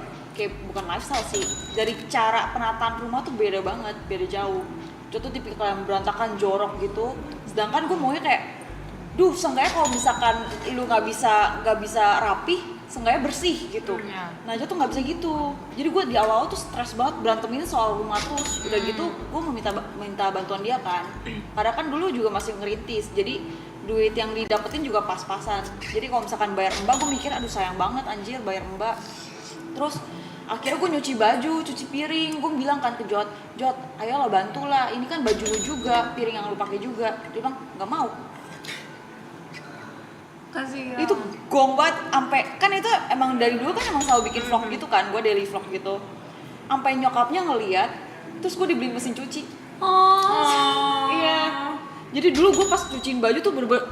bukan lifestyle sih, dari cara penataan rumah tuh beda banget, beda jauh. Itu tuh tipikal yang berantakan, jorok gitu. Sedangkan gue maunya kayak, seenggaknya kalau misalkan lu nggak bisa rapi, seenggaknya bersih gitu. Nah itu tuh nggak bisa gitu. Jadi gue di awal tuh stres banget, berantem ini soal rumah terus. Udah gitu gue mau minta bantuan dia kan. Karena kan dulu juga masih ngerintis, jadi duit yang didapetin juga pas-pasan. Jadi kalau misalkan bayar mbak, gue mikir aduh sayang banget anjir bayar mbak. Terus akhirnya gue nyuci baju, cuci piring. Gue bilang kan ke Jot, ayolah bantulah, ini kan baju lu juga, piring yang lu pakai juga. Dia bilang nggak mau. Kasih Itu gong banget, sampai kan itu emang dari dulu kan emang selalu bikin vlog gitu kan, gue daily vlog gitu. Sampai nyokapnya ngeliat, terus gue dibeliin mesin cuci. Iya. Jadi dulu gue pas cuciin baju tuh bener-bener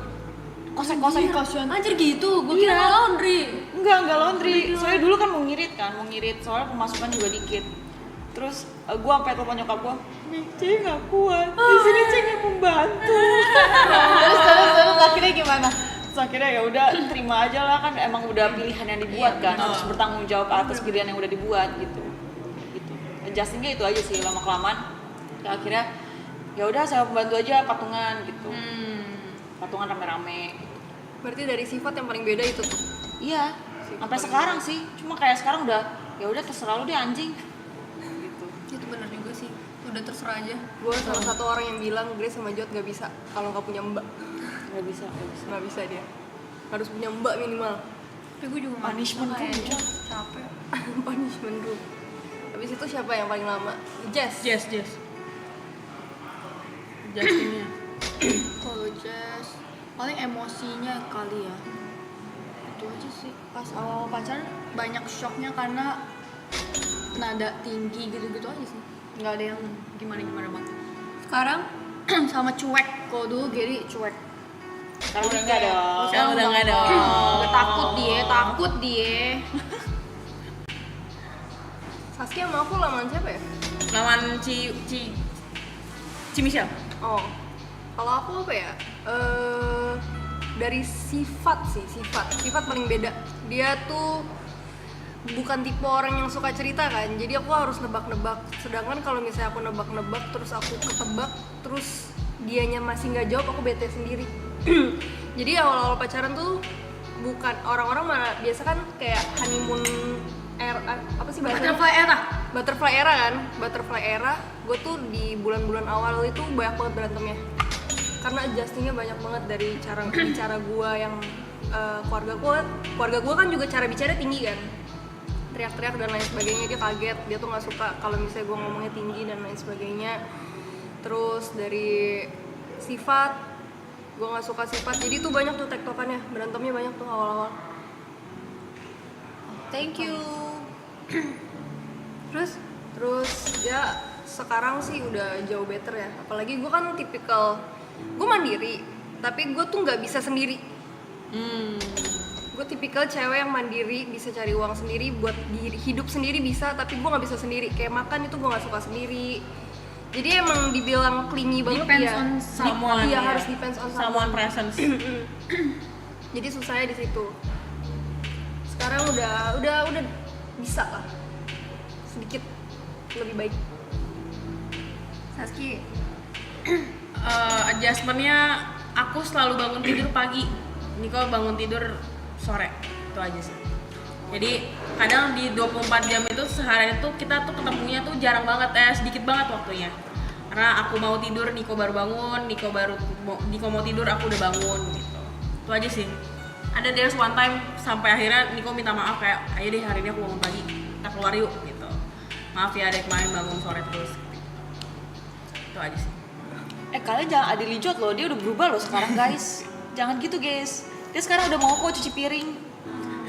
kosek-kosek. Anjir gitu, gue kira laundry. Enggak laundry. Soalnya dulu kan mau ngirit, soalnya pemasukan juga dikit. Terus gue sampai telepon nyokap gue, Cing nggak kuat, di sini Cing yang membantu. Terus akhirnya gimana? Terus akhirnya ya udah terima aja lah, kan emang udah pilihan yang dibuat kan, harus bertanggung jawab atas pilihan yang udah dibuat gitu. Adjustingnya itu aja sih, lama kelamaan. Ya akhirnya ya udah saya pembantu aja patungan gitu. Patungan rame-rame. Berarti dari sifat yang paling beda itu tuh. Iya, sampai sekarang sih. Cuma kayak sekarang udah ya udah terserah lu deh anjing. Gitu. Itu benar juga sih, udah terserah aja. Gue salah satu orang yang bilang Grace sama Jot gak bisa kalau nggak punya mbak. Nggak bisa Dia harus punya mbak minimal. Tapi gue juga punishment room kayaknya capek. Punishment room. Habis itu siapa yang paling lama? Jess. Kalau Jess paling emosinya kali ya. gitu aja sih. Pas awal pacaran banyak shocknya karena nada tinggi gitu-gitu aja sih. Nggak ada yang gimana-gimana banget. Sekarang sama cuek. Kalau dulu Gary cuek. Sekarang udah enggak dong. Sekarang udah enggak dong. Takut dia. Saskia sama aku lamaan siapa ya? Lawan Ci Michelle. Oh, kalau aku apa ya? Dari sifat paling beda. Dia tuh bukan tipe orang yang suka cerita kan, jadi aku harus nebak-nebak. Sedangkan kalau misalnya aku nebak-nebak terus aku ketebak, terus dianya masih nggak jawab, aku bete sendiri. Jadi awal-awal pacaran tuh bukan orang-orang mana biasa kan kayak honeymoon era, apa sih bahasanya? Butterfly era kan, butterfly era. Gue tuh di bulan-bulan awal itu banyak banget berantemnya. Karena adjustingnya banyak banget dari cara bicara gue yang keluarga gue kan juga cara bicara tinggi kan, teriak-teriak dan lain sebagainya. Dia kaget, dia tuh nggak suka kalau misalnya gue ngomongnya tinggi dan lain sebagainya. Terus dari sifat, gue nggak suka sifat, jadi tuh banyak tuh tektokannya, berantemnya banyak tuh awal-awal. Thank you. Terus ya sekarang sih udah jauh better ya. Apalagi gue kan tipikal, gue mandiri, tapi gue tuh nggak bisa sendiri. Gue tipikal cewek yang mandiri, bisa cari uang sendiri, buat hidup sendiri bisa, tapi gue nggak bisa sendiri. Kayak makan itu gue nggak suka sendiri. Jadi emang dibilang clingy banget Depends ya. on someone, Iya, ya. harus depends on Someone presence. Jadi susahnya di situ. Sekarang udah bisa lah, sedikit lebih baik. Saski, adjustmentnya aku selalu bangun tidur pagi, Niko bangun tidur sore, itu aja sih. Jadi kadang di 24 jam itu sehari itu kita tuh ketemunya tuh jarang banget, sedikit banget waktunya. Karena aku mau tidur, Niko baru bangun, Niko mau tidur, aku udah bangun gitu. Itu aja sih. Ada there's one time sampai akhirnya Niko minta maaf kayak, ayo deh hari ini aku bangun pagi, kita keluar yuk gitu. Maaf ya adek kemarin bangun sore terus. Itu aja sih. Kalian jangan adili Jod loh, dia udah berubah loh sekarang guys. Jangan gitu guys. Dia sekarang udah mau kok cuci piring.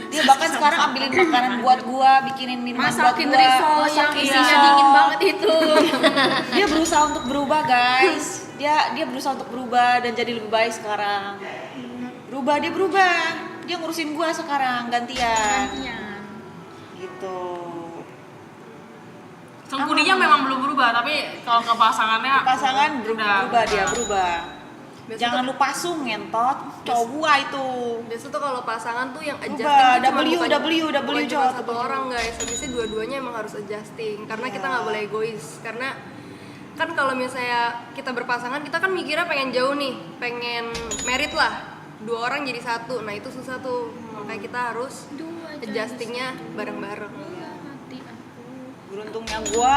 Dia bahkan sekarang ambilin makanan buat gua, bikinin minuman buat Masakin gua. risol yang isinya dingin banget itu. Dia berusaha untuk berubah guys. Dia berusaha untuk berubah dan jadi lebih baik sekarang. Dia berubah. Dia ngurusin gua sekarang gantian. Gitu. Sengkudinya memang belum berubah, tapi kalau ke pasangannya berubah dia berubah. Jangan lupa sung ngentot, cowok gua itu. Biasa tuh kalau pasangan tuh yang adjusting Berubah, tuh W bukan cuma Jod. satu orang guys, habisnya dua-duanya emang harus adjusting. Karena kita nggak boleh egois. Karena kan kalau misalnya kita berpasangan, kita kan mikirnya pengen jauh nih, pengen merit lah, 2 orang jadi satu. Nah itu susah tuh, makanya kita harus adjustingnya bareng-bareng. Beruntungnya gue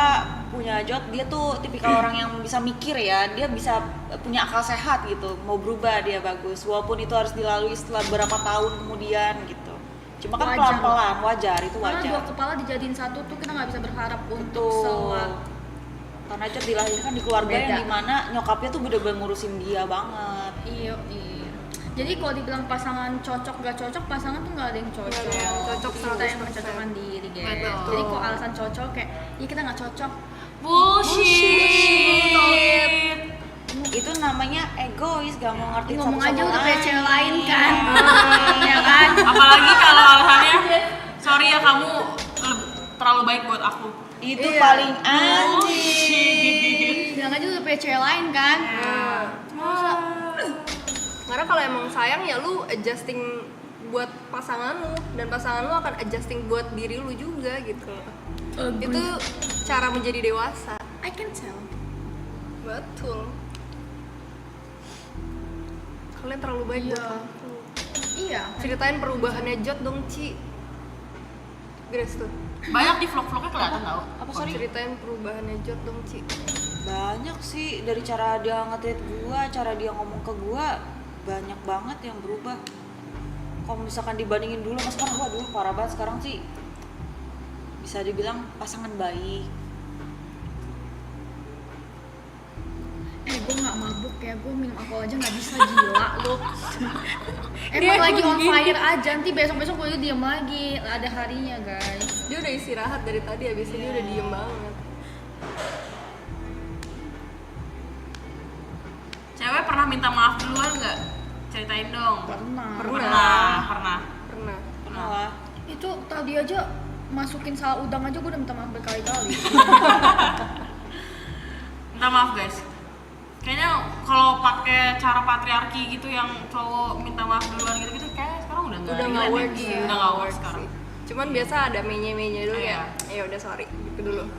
punya Jod, dia tuh tipikal orang yang bisa mikir ya, dia bisa punya akal sehat gitu, mau berubah dia bagus, walaupun itu harus dilalui setelah beberapa tahun kemudian gitu. Cuma kan pelan-pelan, wajar, itu wajar. Karena 2 kepala dijadiin satu tuh kita nggak bisa berharap untuk karena Jod dilahirkan di keluarga yang dimana nyokapnya tuh bener-bener ngurusin dia banget. Iya. Jadi kalau dibilang pasangan cocok gak cocok, pasangan tuh nggak ada yang cocok. Nggak ada yang cocok, Kita yang mencocokkan diri guys. Betul. Jadi kok alasan cocok kayak, ya kita nggak cocok. Bullshit. Itu namanya egois, gak mau ngerti Ngomong satu aja sama udah kayak lain. cewek lain kan. Ya kan? Apalagi kalau alasannya, sorry ya kamu terlalu baik buat aku. Itu paling anjing. Bilang aja udah kayak cewek lain kan. Karena kalau emang sayang ya lu adjusting buat pasangan lu, dan pasangan lu akan adjusting buat diri lu juga gitu. Itu cara menjadi dewasa. I can tell. Betul. Kalian terlalu baik buat aku. Iya. Ceritain perubahannya Jod dong, Ci. Grace tuh. Banyak di vlog-vlognya kelihatan tau. Apa sorry? Ceritain perubahannya Jod dong, Ci. Banyak sih, dari cara dia nge-treat gua, cara dia ngomong ke gua, banyak banget yang berubah. Kalau misalkan dibandingin dulu sama sekarang, gua dulu parah banget. Sekarang sih bisa dibilang pasangan baik. Gue nggak mabuk kayak gue minum alkohol aja nggak bisa, gila lo. Emang lagi on fire aja, nanti besok gue diem lagi, ada harinya guys. Dia udah istirahat dari tadi, abis ini udah diem banget. Cewek pernah minta maaf duluan nggak? Ceritain dong. Pernah lah. Itu tadi aja masukin salah udang aja gue udah minta maaf berkali-kali. Minta maaf guys. Kayaknya kalau pakai cara patriarki gitu yang cowok minta maaf duluan gitu kayak sekarang udah nggak work sih. Udah nggak work sekarang. Cuman biasa ada menye-menye dulu ya. Ya udah sorry gitu dulu.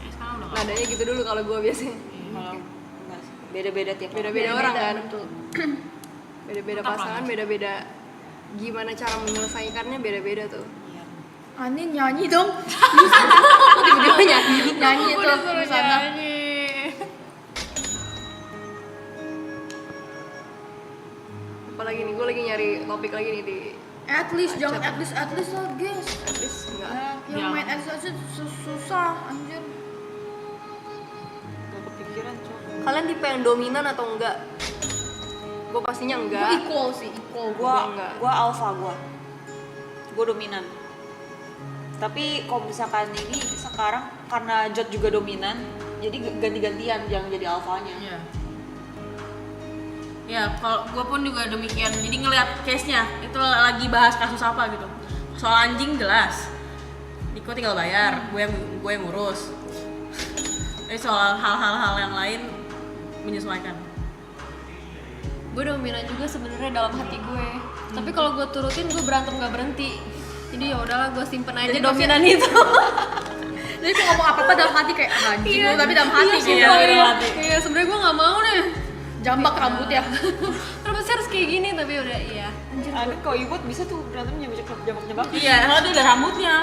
Sekarang udah nggak. Nadanya gitu dulu kalau gue biasanya. Beda-beda tiap Beda-beda orang kan. Betul. Beda-beda pasangan, beda-beda gimana cara menyelesaikannya beda-beda tuh. Anin nyanyi dong. Kok tiba-tiba nyanyi itu di sana. Apalagi nih, gue lagi nyari topik lagi nih di At least jangan at least lah guys. at least enggak. Yang main at least aja susah anjir. Gak kepikiran cok. Kalian tipe yang dominan atau enggak? Gue pastinya Gue enggak. equal sih, equal. Gua alpha gua dominan. Tapi kalau misalkan ini sekarang karena Jod juga dominan, jadi ganti-gantian yang jadi alfanya. Iya. Ya, kalau gue pun juga demikian. Jadi ngelihat case-nya, itu lagi bahas kasus apa gitu. Soal anjing jelas. Niko tinggal bayar, gue yang ngurus. Tapi soal hal-hal yang lain menyesuaikan. Gue dominan juga sebenarnya dalam hati gue. Tapi kalau gue turutin gue berantem gak berhenti. Jadi ya udahlah gue simpen aja Jadi dominan itu. Jadi kalau ngomong apa-apa dalam hati kayak anjing lu, tapi dalam hati gitu. Iya, sebenarnya gue nggak mau nih. Jambak rambut ya. Kenapa sih harus kayak gini? Tapi udah iya. Anjir, kalau Ibot bisa tuh berantem jambak-jambak. Iya, kalau dia ada rambutnya.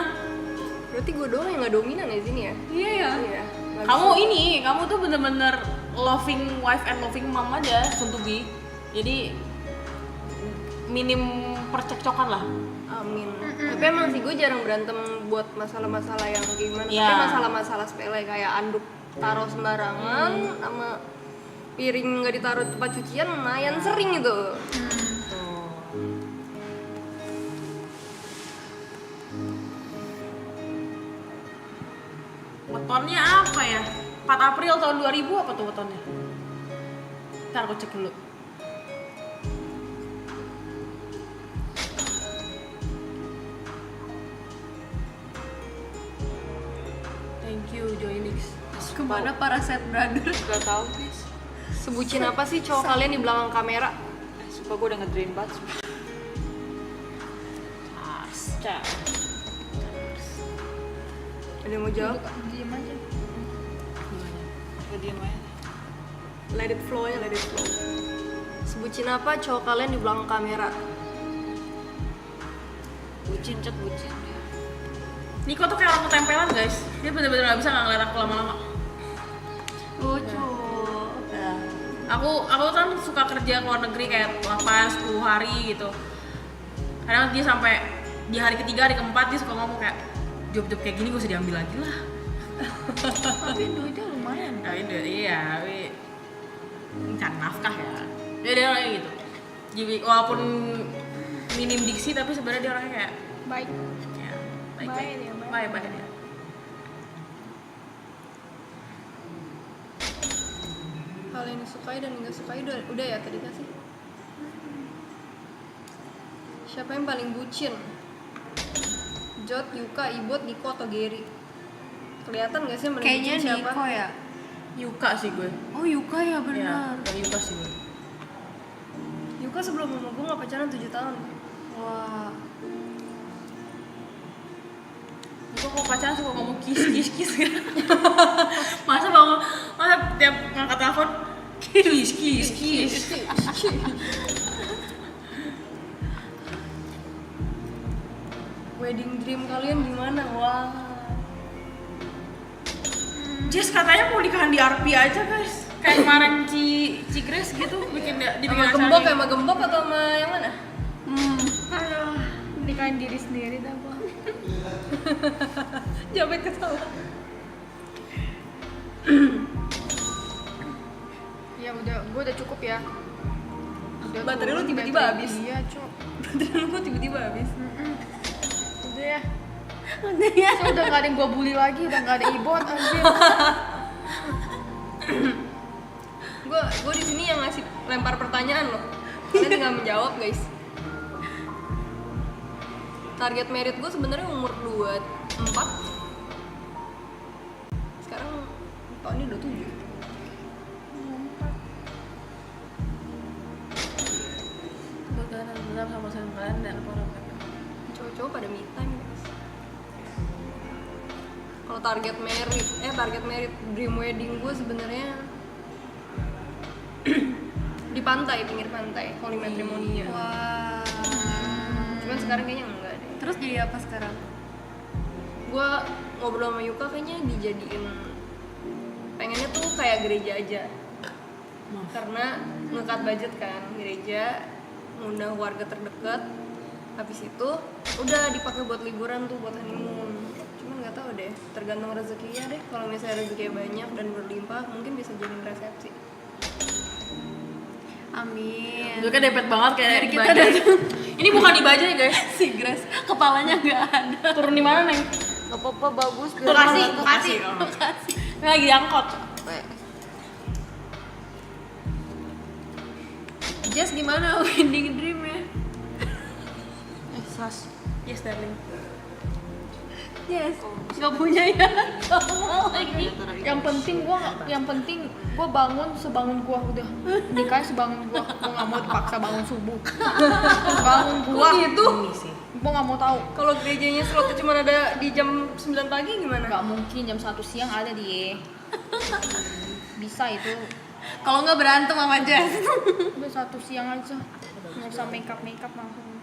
Berarti gue doang yang nggak dominan ya sini ya? Iya ya. Iya. Kamu tuh bener-bener loving wife and loving mom aja, soon to be. Jadi minim percekcokan lah. Amin. Tapi emang sih gue jarang berantem buat masalah-masalah yang gimana. Iya. Tapi masalah-masalah sepele kayak anduk taruh sembarangan sama piring nggak ditaruh di tempat cucian lumayan sering itu. Wetonnya apa ya? 4 April tahun 2000 apa tuh wetonnya? Ntar aku cek dulu. Thank you Joynix. Kemana para set brother? Gak tau guys. Sebutin apa sih cowok kalian di belakang kamera? Sumpah gue udah nge-drain banget. Ada yang mau jawab? Diam aja. Gue diem aja. Let it flow ya, let it flow. Sebutin apa cowok kalian di belakang kamera? Bucin ya. Niko tuh kayak orang ketempelan guys. Dia bener-bener gak bisa ngeliat aku lama-lama. Lucu. Aku kan suka kerja ke luar negeri kayak 8-10 hari gitu. Kadang dia sampai di hari ketiga, hari keempat dia suka ngomong kayak job-job kayak gini gue usah diambil lagi lah. Tapi duitnya lumayan. Tapi iya, cari nafkah ya. Dia orangnya gitu. Jadi walaupun minim diksi tapi sebenarnya dia orangnya kayak Baik. ya, Baik dia, baik. baik dia. Hal yang disukai dan nggak sukai udah ya tadi kasih. Siapa yang paling bucin? Jod, Yuka, Ibot, Niko atau Gary? Kelihatan nggak sih yang paling Kayaknya bucin siapa? Niko ya. Yuka sih gue. Oh Yuka ya Iya, benar. yang Yuka sih gue. Yuka sebelum sama gue nggak pacaran 7 tahun. Wah. Yuka kalau pacaran suka ngomong kiss gitu. masa tiap ngangkat telepon kiss. Wedding dream kalian gimana? Wah. Jess katanya mau nikahan di RP aja guys. Kayak kemarin Ci Grace gitu bikin dibikin Sama gembok atau sama yang mana? Aduh, nikahin diri sendiri dah gua. Jawabnya ketawa. Ya udah, gue udah cukup ya. Udah Baterai lu turun tiba-tiba battery. habis. Iya, Cok. Baterai lu kok tiba-tiba habis. Udah ya. So, udah gak ada yang gue bully lagi, udah gak ada ibot anjir. Gue di sini yang ngasih lempar pertanyaan loh. Kalian tinggal menjawab, guys. Target merit gue sebenarnya umur 24. Sekarang tahun ini 27. Bakalan tetap sama kalian dan para cowok-cowok pada me time, guys. Kalau target merit dream wedding gue sebenarnya di pantai, pinggir pantai, holy matrimony-nya. Wah. Cuman sekarang kayaknya enggak deh. Terus jadi apa sekarang? Gue ngobrol sama Yuka kayaknya dijadiin, pengennya tuh kayak gereja aja. Karena ngekat budget kan, gereja, ngundang warga terdekat. Habis itu udah dipakai buat liburan tuh, buat honeymoon. Cuman nggak tahu deh, tergantung rezekinya deh. Kalau misalnya rezekinya banyak dan berlimpah, mungkin bisa jadiin resepsi. Amin. Itu kan depet banget kayak Dari di kita Bajaj. Ini bukan di Bajaj ya guys. Si Grace kepalanya nggak ada. Turun di mana Neng? Gak apa-apa, bagus. Bekasi. Ini lagi diangkot. Jess gimana wedding dream-nya? Sas. Yes darling. Yes. Gak punya ya. Gak mau lagi. Yang penting gua bangun sebangun gua udah. Nikahnya sebangun gua. Gua nggak mau dipaksa bangun subuh. Bangun gua. Kok gitu? Gua nggak mau tahu. Kalau gerejanya slotnya cuma ada di jam 9 pagi gimana? Nggak mungkin jam 1 siang ada dia. Bisa itu. Kalau nggak berantem sama Jess. Udah 1 siang aja. Nggak usah make up langsung.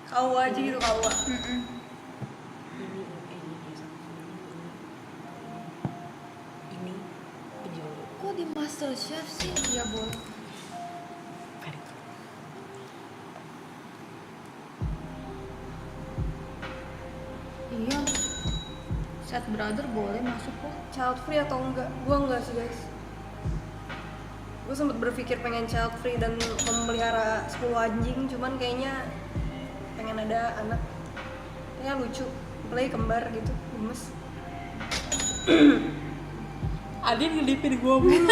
Kau aja gitu kau. Kok di MasterChef sih? Iya boleh. Iya. Set brother boleh masuk kok. Child free atau enggak? Gua enggak sih guys. Gue sempet berpikir pengen child free dan memelihara 10 anjing, cuman kayaknya pengen ada anak. Kayaknya lucu, apalagi kembar gitu, gemes. Adin ngelipin gua mulu.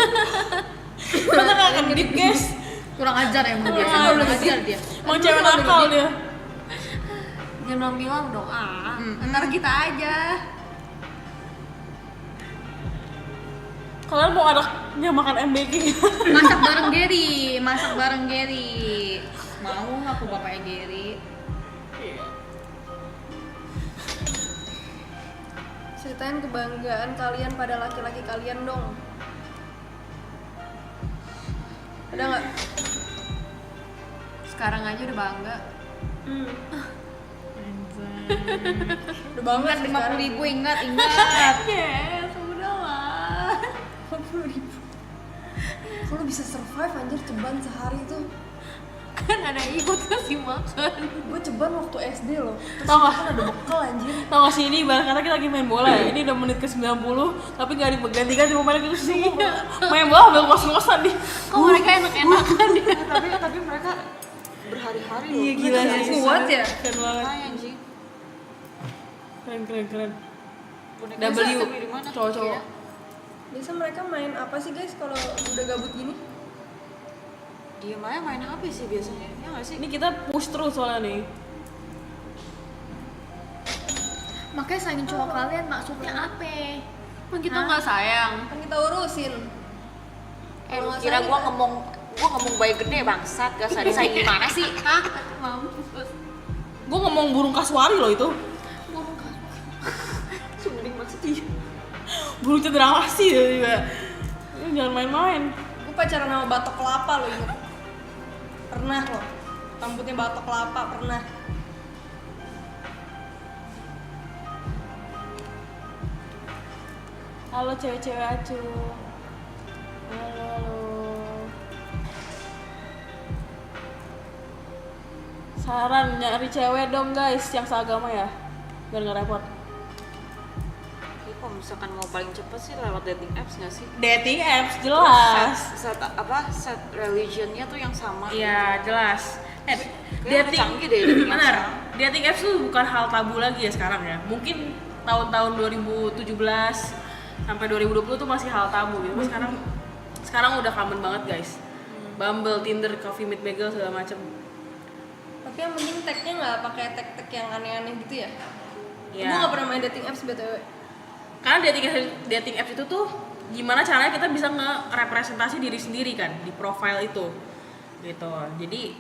Masa gak akan ngedip guys? Kurang ajar emang dia. Kurang ajar dia. Mau cewek nakal dia. Jangan bilang dong. Ntar kita aja. Kalian mau anaknya makan MBG? Masak bareng Gary. Mau aku bapaknya Gary? Ceritain kebanggaan kalian pada laki-laki kalian dong. Ada nggak? Sekarang aja udah bangga. Udah banget 50.000 ingat. Yes, udah lah. 50.000. Kalau bisa survive anjir ceban sehari tuh. Kan ada ikut kasih makan. Gue ceban waktu SD loh. Tau gak? Kan ada bekal anjir. Tau gak sih ini ibarat kata kita lagi main bola ya. Ini udah menit ke 90 tapi gak diganti-ganti pemainnya gitu sih. Main bola udah ngos-ngosan nih. Kok mereka enak-enakan ya? Tapi mereka berhari-hari loh. Iya gila sih. Kuat ya? Keren banget. Anjing. Keren. Boneka W di mana? cowok-cowok. Biasa mereka main apa sih guys kalau udah gabut gini? Dia main HP sih biasanya. Ya nggak sih? Ini kita push terus soalnya nih. Makanya sayangin cowok kalian maksudnya apa? Emang kita nggak sayang. Kan kita urusin. Lu kira gua ngomong bayi gede bangsat, gak usah disayang gimana sih? Hah? Mampus. Gua ngomong burung kasuari loh itu. Sumbening banget sih. Burung cendrawasih ya juga. Ini jangan main-main. Gua pacaran sama batok kelapa loh inget. Pernah loh. Rambutnya batok kelapa pernah. Halo cewek-cewek acu. Halo. Saran nyari cewek dong guys yang seagama ya. Biar gak repot. Ini misalkan mau paling cepet sih lewat dating apps nggak sih? Dating apps jelas. Set religionnya tuh yang sama. Iya jelas. Dating canggih deh dating apps. Benar. Dating apps tuh bukan hal tabu lagi ya sekarang ya. Mungkin tahun-tahun 2017 sampai 2020 tuh masih hal tabu gitu. Sekarang udah common banget guys. Bumble, Tinder, Coffee Meet Bagel segala macem. Tapi yang penting tagnya nggak pakai tag yang aneh-aneh gitu ya. Iya. Gue nggak pernah main dating apps btw. Karena dating apps itu tuh gimana caranya kita bisa nge-representasi diri sendiri kan di profile itu gitu. Jadi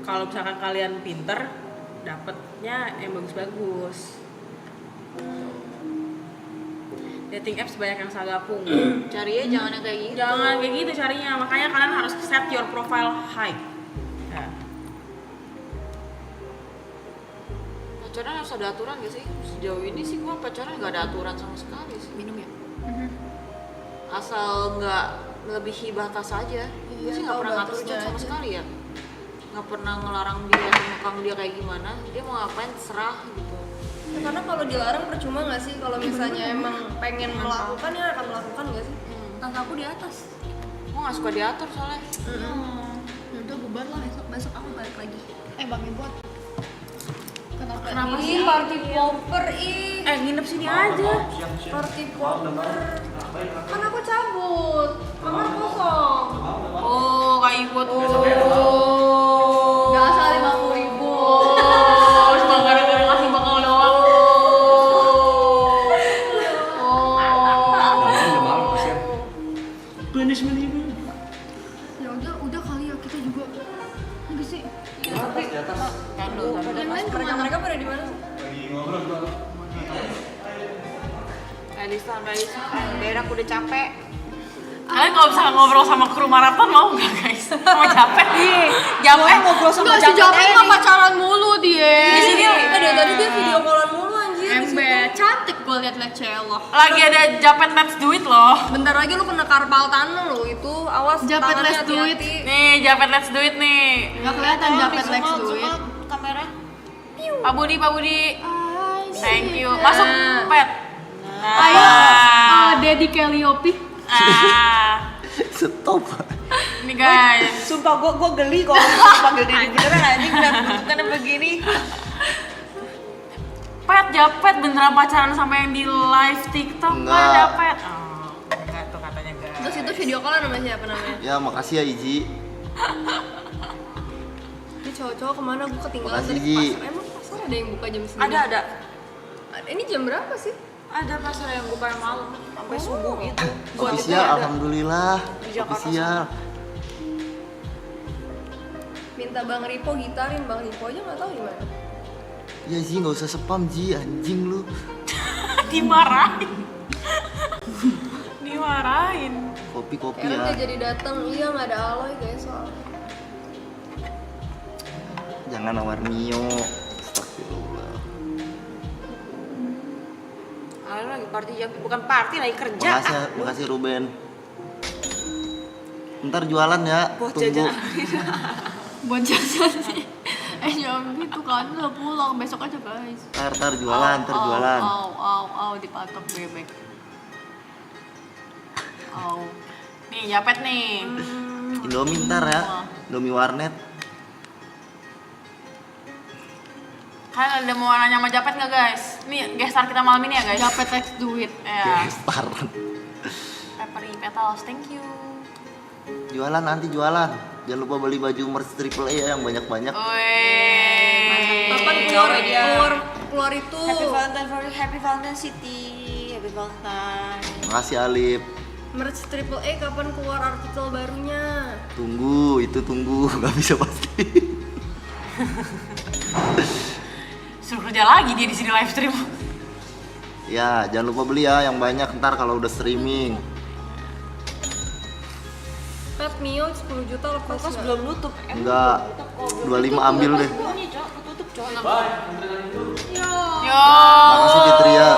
kalau misalkan kalian pinter dapetnya yang bagus-bagus. Dating apps banyak yang sagapung. Carinya jangan yang kayak gitu. Jangan kayak gitu carinya, makanya kalian harus set your profile high. Ya. Pacaran harus ada aturan gak sih? Sejauh ini sih gua pacaran gak ada aturan sama sekali sih. Minum ya. Asal nggak melebihi batas aja. Gue sih nggak pernah ngatur chat sama sekali ya. Nggak pernah ngelarang dia atau ngekang dia kayak gimana. Dia mau ngapain terserah gitu. Ya, karena kalau dilarang percuma nggak sih? Kalau misalnya emang pengen melakukan ya akan melakukan nggak sih? Tante aku di atas. Gue nggak suka diatur soalnya. Udah bubar lah, besok aku balik lagi. Bang Ibot. Kenapa sih party popper ih? Nginep sini aja. Party popper. Kan aku cabut. Kamar kosong. Oh, Kak Ibu tuh. Gak asal 50.000. Cuma gara-gara ngasih bakal doang. Punishment ini. Ya udah kali ya kita juga. Enggak sih. Di atas. Yang lain kemana? Mereka pada di mana? Lagi ngobrol. Radisan, berak udah capek. Kalian kalau bisa ngobrol sama kru maraton mau nggak guys? Sama Japet nih. Japet ngobrol sama Enggak, si Japet mah pacaran mulu dia. Di sini ada tadi dia video callan mulu anjir. Cantik gue liat-liat celok. lagi ada Japet Let's Do It loh. Bentar lagi lu kena karpal tanah lo itu. Awas Japet tangannya Let's Do It. hati-hati. Nih Japet Let's Do It nih. Gak kelihatan Japet Let's Do It. Kamera. Pak Budi. Thank you. Masuk Pet. Ayo, Dedi Keliopi. Stop. Ini guys. Sumpah gue geli kalau panggil Dedi beneran anjing dan bentukannya begini. Pet, Japet beneran pacaran sama yang di live TikTok. Enggak. Japet. Oh, enggak tuh katanya guys. Terus itu video callan sama siapa namanya? Ya makasih ya Iji. Ini cowok-cowok kemana? Gue ketinggalan Makasih, dari Ji. pasar. Emang pasar ada yang buka jam 9? Ada. Ini jam berapa sih? Ada pasar yang buka malam sampai subuh gitu. Official, alhamdulillah. Di Jakarta Official. Minta Bang Ripo gitarin, Bang Ripo aja nggak tahu gimana. Ya Ji nggak usah spam Ji, anjing lu. Dimarahin. Kopi Aaron ya. dia jadi datang, iya nggak ada Aloy guys soalnya. Jangan nawar Mio. Astagfirullah. Ah, lagi party jam, bukan party lagi kerja. Makasih Ruben. Ntar jualan ya. Buat Tunggu. jajan. Buat jajan sih. Jangan gitu kan, udah pulang besok aja guys. Ntar jualan, ntar jualan. Au, dipatok bebek. Au. Nih Japet nih. Indomie ntar ya. Indomie warnet. Kalian ada mau nanya sama Japet nggak guys? Nih guest star kita malam ini ya guys. Japet Let's Do It. Ya. Gestar. Peppery Petals, thank you. Jualan nanti jualan. Jangan lupa beli baju merch AAA ya yang banyak-banyak. Wih. Kapan keluar itu? Happy Valentine City. Happy Valentine. Makasih Alip. Merch AAA kapan keluar artikel barunya? Tunggu, nggak bisa pasti. Suruh kerja lagi dia di sini live stream. Ya, jangan lupa beli ya yang banyak ntar kalau udah streaming. Pet Mio 10 juta lepas Kulkas belum nutup. Enggak. 25 ambil deh. Ini, Cok, tutup, Cok. Yo. Makasih Fitria.